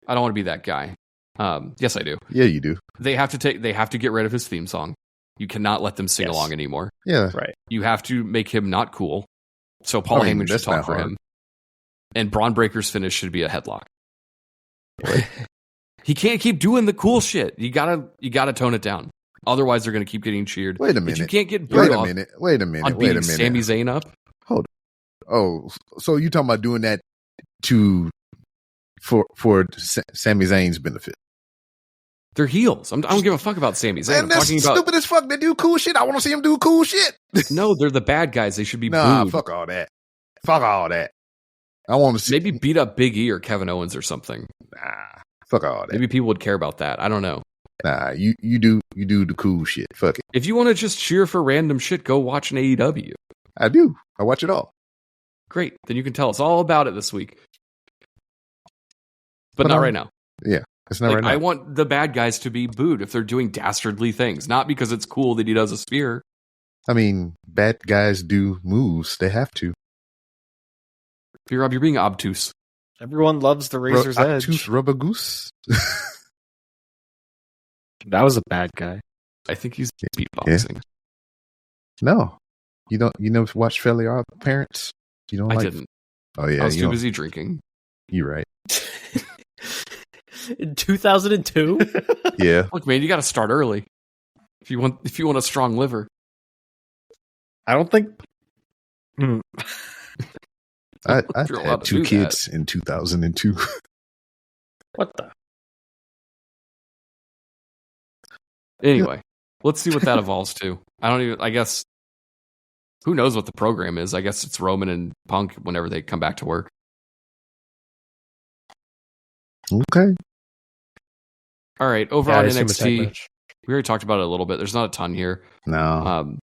[SPEAKER 8] I don't want to be that guy. Yes, I do.
[SPEAKER 6] Yeah, you do.
[SPEAKER 8] They have to get rid of his theme song. You cannot let them sing
[SPEAKER 7] Yes.
[SPEAKER 8] along anymore.
[SPEAKER 6] Yeah.
[SPEAKER 7] Right.
[SPEAKER 8] You have to make him not cool. So Paul
[SPEAKER 6] I mean,
[SPEAKER 8] Heyman should
[SPEAKER 6] that's
[SPEAKER 8] talk
[SPEAKER 6] not
[SPEAKER 8] for
[SPEAKER 6] hard.
[SPEAKER 8] him. And Braun Breaker's finish should be a headlock. He can't keep doing the cool shit. You gotta tone it down. Otherwise, they're gonna keep getting cheered.
[SPEAKER 6] Wait a
[SPEAKER 8] If
[SPEAKER 6] minute.
[SPEAKER 8] you can't get
[SPEAKER 6] Wait
[SPEAKER 8] booed
[SPEAKER 6] a
[SPEAKER 8] off
[SPEAKER 6] minute. Wait a
[SPEAKER 8] on
[SPEAKER 6] minute. Wait
[SPEAKER 8] beating
[SPEAKER 6] a minute.
[SPEAKER 8] Sami Zayn up.
[SPEAKER 6] Oh, so you talking about doing that for Sami Zayn's benefit?
[SPEAKER 8] They're heels. I don't give a fuck about Sami Zayn.
[SPEAKER 6] Man,
[SPEAKER 8] I'm
[SPEAKER 6] that's
[SPEAKER 8] talking about
[SPEAKER 6] stupid as fuck. They do cool shit. I want to see him do cool shit.
[SPEAKER 8] no. They're the bad guys. They should be
[SPEAKER 6] Nah,
[SPEAKER 8] booed.
[SPEAKER 6] fuck all that. Fuck all that. I want to see.
[SPEAKER 8] Maybe beat up Big E or Kevin Owens or something.
[SPEAKER 6] Nah, fuck all that.
[SPEAKER 8] Maybe people would care about that. I don't know.
[SPEAKER 6] Nah, you do the cool shit. Fuck it.
[SPEAKER 8] If you want to just cheer for random shit, go watch an AEW.
[SPEAKER 6] I do. I watch it all.
[SPEAKER 8] Great. Then you can tell us all about it this week. But not right now.
[SPEAKER 6] Yeah, it's not
[SPEAKER 8] Like,
[SPEAKER 6] right now.
[SPEAKER 8] I want the bad guys to be booed if they're doing dastardly things, not because it's cool that he does a spear.
[SPEAKER 6] I mean, bad guys do moves. They have to.
[SPEAKER 8] You're being obtuse.
[SPEAKER 5] Everyone loves the Razor's Edge.
[SPEAKER 6] Obtuse rubber goose.
[SPEAKER 5] That was a bad guy.
[SPEAKER 8] I think he's beatboxing.
[SPEAKER 6] No, you don't. You never watch Fairly Odd Parents? You don't.
[SPEAKER 8] I
[SPEAKER 6] like,
[SPEAKER 8] didn't.
[SPEAKER 6] Oh yeah,
[SPEAKER 8] I was
[SPEAKER 6] you
[SPEAKER 8] too
[SPEAKER 6] don't-
[SPEAKER 8] busy drinking.
[SPEAKER 6] You're right.
[SPEAKER 7] In 2002?
[SPEAKER 6] Yeah,
[SPEAKER 8] Look, man, you got to start early if you want a strong liver.
[SPEAKER 5] I don't think.
[SPEAKER 6] I
[SPEAKER 8] You're allowed
[SPEAKER 6] had
[SPEAKER 8] to
[SPEAKER 6] 2
[SPEAKER 8] do
[SPEAKER 6] kids in 2002.
[SPEAKER 7] What the?
[SPEAKER 8] Anyway, let's see what that evolves to. I guess, who knows what the program is? I guess it's Roman and Punk whenever they come back to work.
[SPEAKER 6] Okay.
[SPEAKER 8] All right, over
[SPEAKER 7] Yeah, I
[SPEAKER 8] on
[SPEAKER 7] assume a tag
[SPEAKER 8] NXT,
[SPEAKER 7] match.
[SPEAKER 8] we already talked about it a little bit. There's not a ton here.
[SPEAKER 6] No.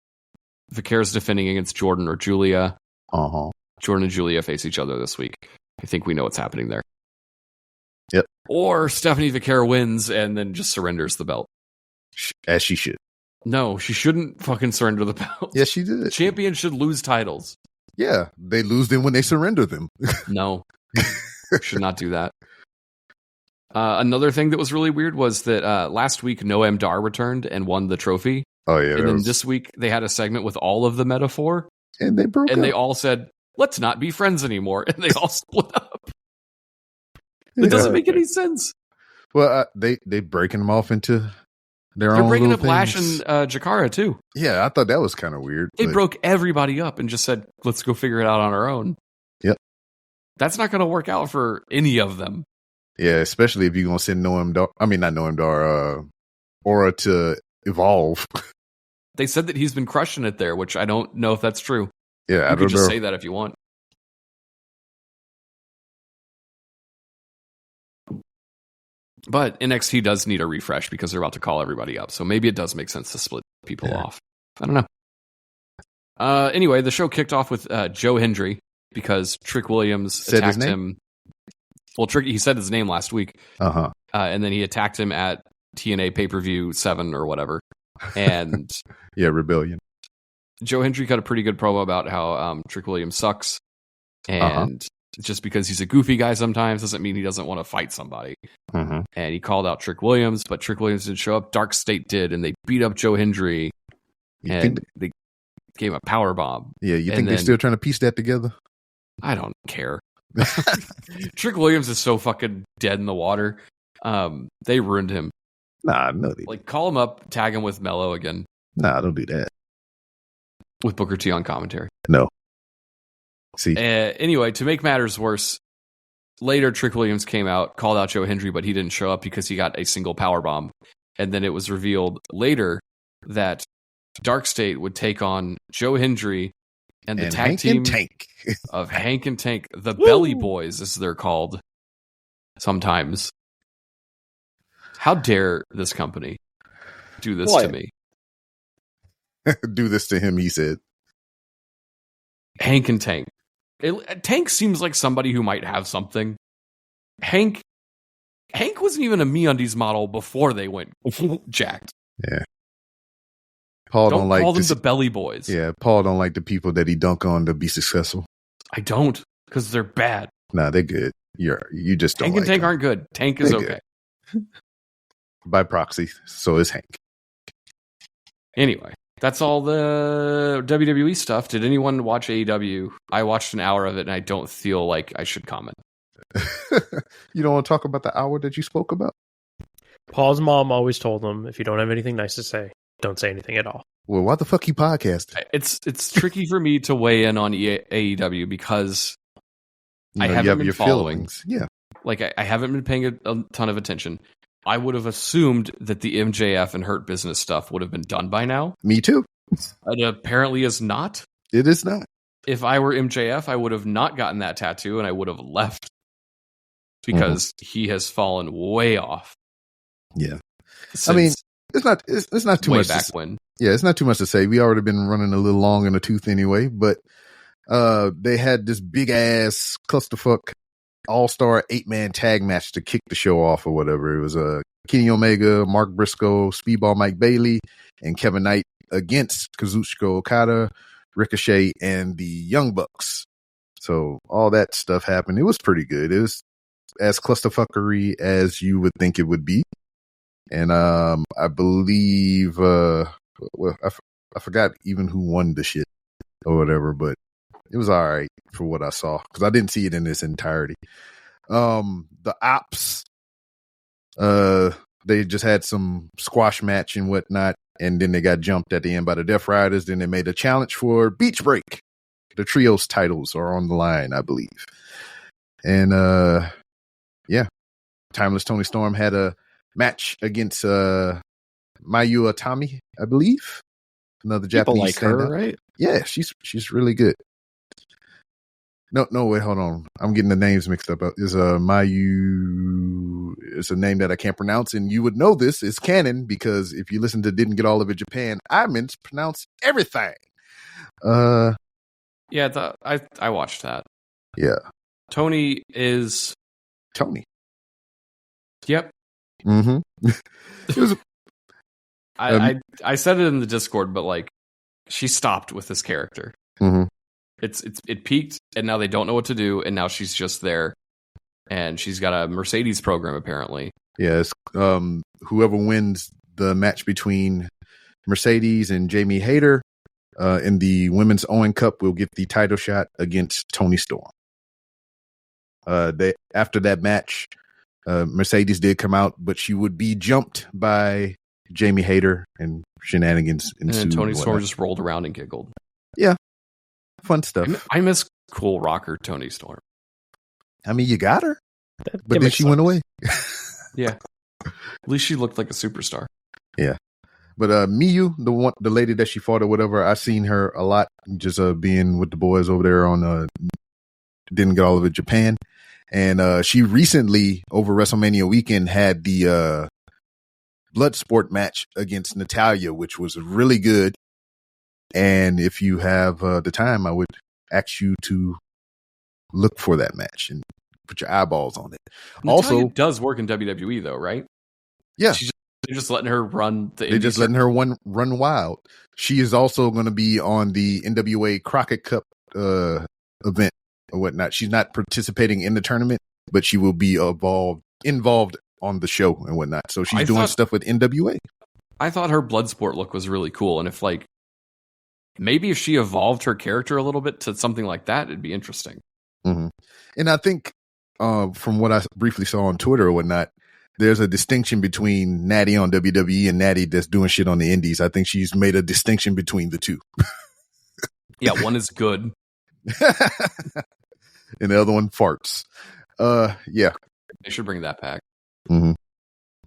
[SPEAKER 8] Vicair's defending against Jordan or Julia.
[SPEAKER 6] Uh-huh.
[SPEAKER 8] Jordan and Julia face each other this week. I think we know what's happening there.
[SPEAKER 6] Yep.
[SPEAKER 8] Or Stephanie Vicair wins and then just surrenders the belt.
[SPEAKER 6] As she should.
[SPEAKER 8] No, she shouldn't fucking surrender the belt.
[SPEAKER 6] Yes, she did.
[SPEAKER 8] Champions should lose titles.
[SPEAKER 6] Yeah, they lose them when they surrender them.
[SPEAKER 8] No. Should not do that. Another thing that was really weird was that last week Noam Dar returned and won the trophy.
[SPEAKER 6] Oh yeah.
[SPEAKER 8] And then this week they had a segment with all of the Metaphor.
[SPEAKER 6] and they broke
[SPEAKER 8] And
[SPEAKER 6] up.
[SPEAKER 8] they all said, let's not be friends anymore. And they all split up. It
[SPEAKER 6] Yeah.
[SPEAKER 8] doesn't make any sense.
[SPEAKER 6] Well, they breaking them off into their
[SPEAKER 8] They're
[SPEAKER 6] own
[SPEAKER 8] breaking up
[SPEAKER 6] little
[SPEAKER 8] Lash
[SPEAKER 6] things.
[SPEAKER 8] and Jakara too.
[SPEAKER 6] Yeah, I thought that was kind of weird.
[SPEAKER 8] They
[SPEAKER 6] but-
[SPEAKER 8] broke everybody up and just said, let's go figure it out on our own.
[SPEAKER 6] Yep.
[SPEAKER 8] That's not going to work out for any of them.
[SPEAKER 6] Yeah, especially if you're gonna send Noam Dar. I mean, not Noam Dar. Aura to evolve.
[SPEAKER 8] They said that he's been crushing it there, which I don't know if that's true.
[SPEAKER 6] Yeah, I
[SPEAKER 8] You
[SPEAKER 6] don't
[SPEAKER 8] could just
[SPEAKER 6] know.
[SPEAKER 8] say that if you want. But NXT does need a refresh because they're about to call everybody up. So maybe it does make sense to split people off. I don't know. Anyway, the show kicked off with Joe Hendry because Trick Williams
[SPEAKER 6] Said his
[SPEAKER 8] attacked
[SPEAKER 6] name?
[SPEAKER 8] him. Well, he said his name last week.
[SPEAKER 6] Uh-huh.
[SPEAKER 8] And then he attacked him at TNA pay-per-view 7 or whatever. And
[SPEAKER 6] Yeah, Rebellion.
[SPEAKER 8] Joe Hendry cut a pretty good promo about how Trick Williams sucks. And just because he's a goofy guy sometimes doesn't mean he doesn't want to fight somebody.
[SPEAKER 6] Mm-hmm.
[SPEAKER 8] And he called out Trick Williams, but Trick Williams didn't show up. Dark State did, and they beat up Joe Hendry.
[SPEAKER 6] You
[SPEAKER 8] And
[SPEAKER 6] think,
[SPEAKER 8] they gave him a power bomb.
[SPEAKER 6] yeah, you
[SPEAKER 8] and
[SPEAKER 6] think they're
[SPEAKER 8] then-
[SPEAKER 6] still trying to piece that together?
[SPEAKER 8] I don't care. Trick Williams is so fucking dead in the water. They ruined him.
[SPEAKER 6] Nah, no, they,
[SPEAKER 8] Like, call him up, tag him with Mello again,
[SPEAKER 6] nah, don't do that.
[SPEAKER 8] with Booker T on commentary.
[SPEAKER 6] No. See,
[SPEAKER 8] Anyway, to make matters worse, later Trick Williams came out, called out Joe Hendry, but he didn't show up because he got a single power bomb. And then it was revealed later that Dark State would take on Joe Hendry and the tag
[SPEAKER 6] Hank
[SPEAKER 8] team
[SPEAKER 6] and Tank.
[SPEAKER 8] of Hank and Tank, the Belly Boys, as they're called sometimes. How dare this company do this to me?
[SPEAKER 6] Do this to him, he said.
[SPEAKER 8] Hank and Tank. Tank seems like somebody who might have something. Hank wasn't even a MeUndies model before they went jacked.
[SPEAKER 6] Yeah. Paul don't like
[SPEAKER 8] call them the Belly Boys.
[SPEAKER 6] Yeah, Paul don't like the people that he dunk on to be successful.
[SPEAKER 8] I don't, because they're bad.
[SPEAKER 6] Nah, they're good. You just don't
[SPEAKER 8] Hank
[SPEAKER 6] like
[SPEAKER 8] and Tank
[SPEAKER 6] them.
[SPEAKER 8] aren't good. Tank is okay.
[SPEAKER 6] By proxy, so is Hank.
[SPEAKER 8] Anyway, that's all the WWE stuff. Did anyone watch AEW? I watched an hour of it, and I don't feel like I should comment.
[SPEAKER 6] You don't want to talk about the hour that you spoke about?
[SPEAKER 7] Paul's mom always told him, if you don't have anything nice to say, don't say anything at all.
[SPEAKER 6] Well, why the fuck you podcasting?
[SPEAKER 8] It's tricky for me to weigh in on AEW because I haven't been following.
[SPEAKER 6] Feelings. Yeah.
[SPEAKER 8] Like, I haven't been paying a ton of attention. I would have assumed that the MJF and Hurt Business stuff would have been done by now.
[SPEAKER 6] Me too.
[SPEAKER 8] It apparently is not.
[SPEAKER 6] It is not.
[SPEAKER 8] If I were MJF, I would have not gotten that tattoo and I would have left because he has fallen way off.
[SPEAKER 6] Yeah. I mean, it's not too
[SPEAKER 8] way
[SPEAKER 6] much
[SPEAKER 8] back when.
[SPEAKER 6] Yeah, it's not too much to say. We already been running a little long in the tooth anyway, but they had this big ass clusterfuck all-star 8-man tag match to kick the show off or whatever. It was Kenny Omega, Mark Briscoe, Speedball Mike Bailey, and Kevin Knight against Kazuchika Okada, Ricochet, and the Young Bucks. So all that stuff happened. It was pretty good. It was as clusterfuckery as you would think it would be. And I believe, I forgot even who won the shit or whatever, but it was all right for what I saw because I didn't see it in its entirety. The Ops, they just had some squash match and whatnot, and then they got jumped at the end by the Death Riders. Then they made a challenge for Beach Break. The trios titles are on the line, I believe. And yeah, Timeless Tony Storm had a match against Mayu Atami, I believe. Another
[SPEAKER 5] People
[SPEAKER 6] Japanese
[SPEAKER 5] like her,
[SPEAKER 6] standout.
[SPEAKER 5] right?
[SPEAKER 6] Yeah, she's really good. No, wait, hold on. I'm getting the names mixed up. Is Mayu? It's a name that I can't pronounce, and you would know this is canon because if you listen to Didn't Get All of It Japan, I mispronounce everything.
[SPEAKER 8] Yeah, I watched that.
[SPEAKER 6] Yeah,
[SPEAKER 8] Tony is
[SPEAKER 6] Tony.
[SPEAKER 8] Yep.
[SPEAKER 6] Mm-hmm. It was.
[SPEAKER 8] I said it in the Discord, but like she stopped with this character.
[SPEAKER 6] Mm-hmm.
[SPEAKER 8] It peaked, and now they don't know what to do, and now she's just there, and she's got a Mercedes program apparently.
[SPEAKER 6] Yes. Whoever wins the match between Mercedes and Jamie Hayter in the Women's Owen Cup will get the title shot against Toni Storm. After that match, Mercedes did come out, but she would be jumped by Jamie Hayter and shenanigans ensued.
[SPEAKER 8] And then Toni Storm just rolled around and giggled.
[SPEAKER 6] Yeah. Fun stuff.
[SPEAKER 8] I miss cool rocker Toni Storm.
[SPEAKER 6] I mean, you got her, but then she went away.
[SPEAKER 8] Yeah. At least she looked like a superstar.
[SPEAKER 6] Yeah. But Miyu, the lady that she fought or whatever, I've seen her a lot just being with the boys over there on Didn't Get All of It Japan. And she recently, over WrestleMania weekend, had the Bloodsport match against Natalya, which was really good. And if you have the time, I would ask you to look for that match and put your eyeballs on it.
[SPEAKER 8] Natalya
[SPEAKER 6] also,
[SPEAKER 8] does work in WWE though, right?
[SPEAKER 6] Yeah.
[SPEAKER 8] They're just letting her run the
[SPEAKER 6] They're just letting her run wild. She is also going to be on the NWA Crockett Cup event or whatnot. She's not participating in the tournament, but she will be involved on the show and whatnot. So she's doing stuff with NWA.
[SPEAKER 8] I thought her Bloodsport look was really cool. And if maybe if she evolved her character a little bit to something like that, it'd be interesting.
[SPEAKER 6] Mm-hmm. And I think from what I briefly saw on Twitter or whatnot, there's a distinction between Natty on WWE and Natty that's doing shit on the indies. I think she's made a distinction between the two.
[SPEAKER 8] Yeah, one is good.
[SPEAKER 6] And the other one farts. Yeah.
[SPEAKER 8] They should bring that back.
[SPEAKER 6] Mm-hmm.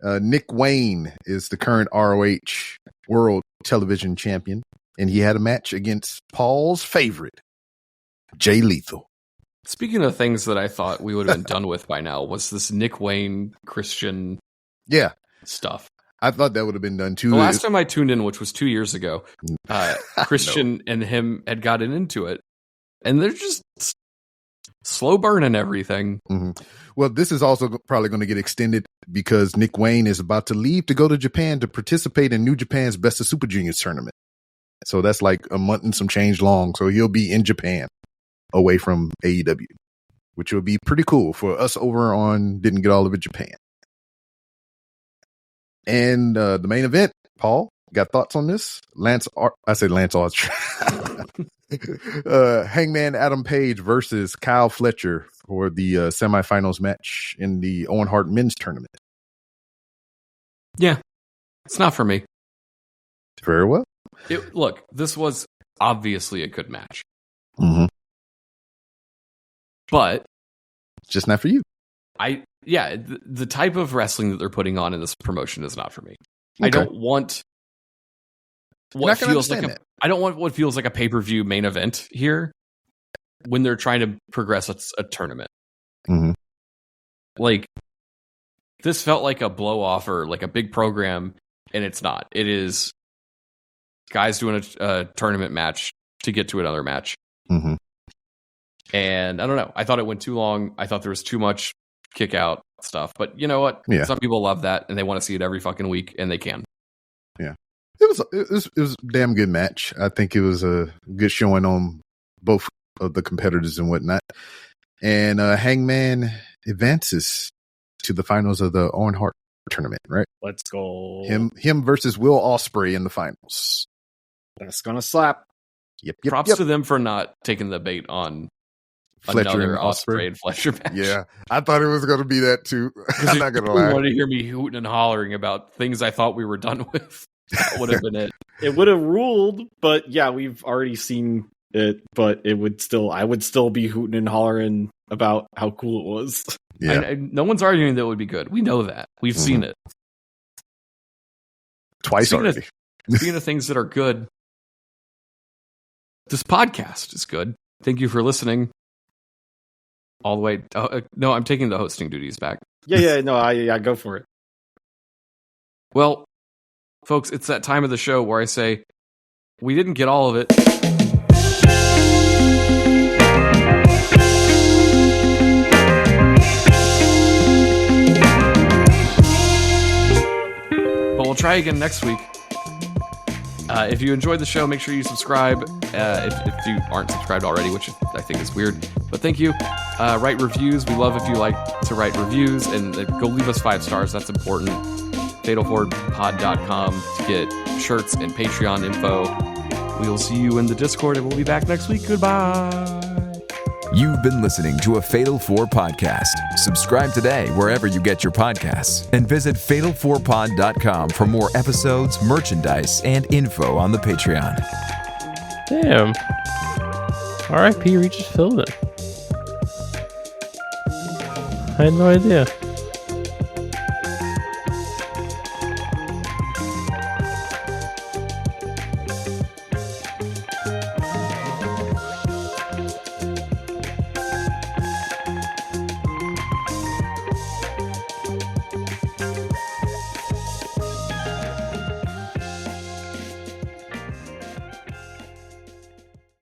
[SPEAKER 6] Nick Wayne is the current ROH World Television Champion, and he had a match against Paul's favorite, Jay Lethal.
[SPEAKER 8] Speaking of things that I thought we would have been done with by now, was this Nick Wayne Christian stuff.
[SPEAKER 6] I thought that would have been done too.
[SPEAKER 8] The last time I tuned in, which was 2 years ago, Christian and him had gotten into it, and they're just slow burning everything.
[SPEAKER 6] Mm-hmm. Well, this is also probably going to get extended because Nick Wayne is about to leave to go to Japan to participate in New Japan's Best of Super Juniors tournament. So that's like a month and some change long. So he'll be in Japan away from AEW, which will be pretty cool for us over on Didn't Get All of It Japan. And the main event, Paul, got thoughts on this? Lance Archer. Hangman Adam Page versus Kyle Fletcher for the semifinals match in the Owen Hart men's tournament.
[SPEAKER 8] Yeah, it's not for me.
[SPEAKER 6] Very well.
[SPEAKER 8] Look, this was obviously a good match.
[SPEAKER 6] Mm-hmm.
[SPEAKER 8] But
[SPEAKER 6] just not for you.
[SPEAKER 8] The type of wrestling that they're putting on in this promotion is not for me. Okay. I don't want what feels like I don't want what feels like a pay-per-view main event here when they're trying to progress a tournament.
[SPEAKER 6] Mm-hmm.
[SPEAKER 8] Like, this felt like a blow-off or like a big program, and it's not. It is guys doing a tournament match to get to another match.
[SPEAKER 6] Mm-hmm.
[SPEAKER 8] And I don't know. I thought it went too long. I thought there was too much kick out stuff. But you know what?
[SPEAKER 6] Yeah.
[SPEAKER 8] Some people love that, and they want to see it every fucking week, and they can.
[SPEAKER 6] Yeah. It was a damn good match. I think it was a good showing on both of the competitors and whatnot. And Hangman advances to the finals of the Owen Hart tournament, right?
[SPEAKER 5] Let's go.
[SPEAKER 6] Him versus Will Ospreay in the finals.
[SPEAKER 5] That's gonna slap.
[SPEAKER 6] Yep.
[SPEAKER 8] Props to them for not taking the bait on
[SPEAKER 6] Fletcher
[SPEAKER 8] another
[SPEAKER 6] and
[SPEAKER 8] Ospreay and Fletcher match.
[SPEAKER 6] Yeah, I thought it was going to be that too. I'm not going to lie.
[SPEAKER 8] You wanted to hear me hooting and hollering about things I thought we were done with. That would have been it.
[SPEAKER 5] It would have ruled, but yeah, we've already seen it. But I would still be hooting and hollering about how cool it was.
[SPEAKER 6] Yeah,
[SPEAKER 8] no one's arguing that it would be good. We know that. We've seen it
[SPEAKER 6] twice already.
[SPEAKER 8] Speaking of things that are good, this podcast is good. Thank you for listening. All the way. No, I'm taking the hosting duties back.
[SPEAKER 5] Yeah. No, go for it.
[SPEAKER 8] Well, folks, it's that time of the show where I say we didn't get all of it. But we'll try again next week. If you enjoyed the show, make sure you subscribe. If you aren't subscribed already, which I think is weird, but thank you. Write reviews. We love if you like to write reviews, and go leave us 5 stars. That's important. fatalforwardpod.com to get shirts and Patreon info. We will see you in the Discord, and we'll be back next week. Goodbye.
[SPEAKER 3] You've been listening to a Fatal 4 podcast. Subscribe today wherever you get your podcasts, and visit fatal4pod.com for more episodes, merchandise, and info on the Patreon.
[SPEAKER 7] Damn. R.I.P. Regis Philbin. I had no idea.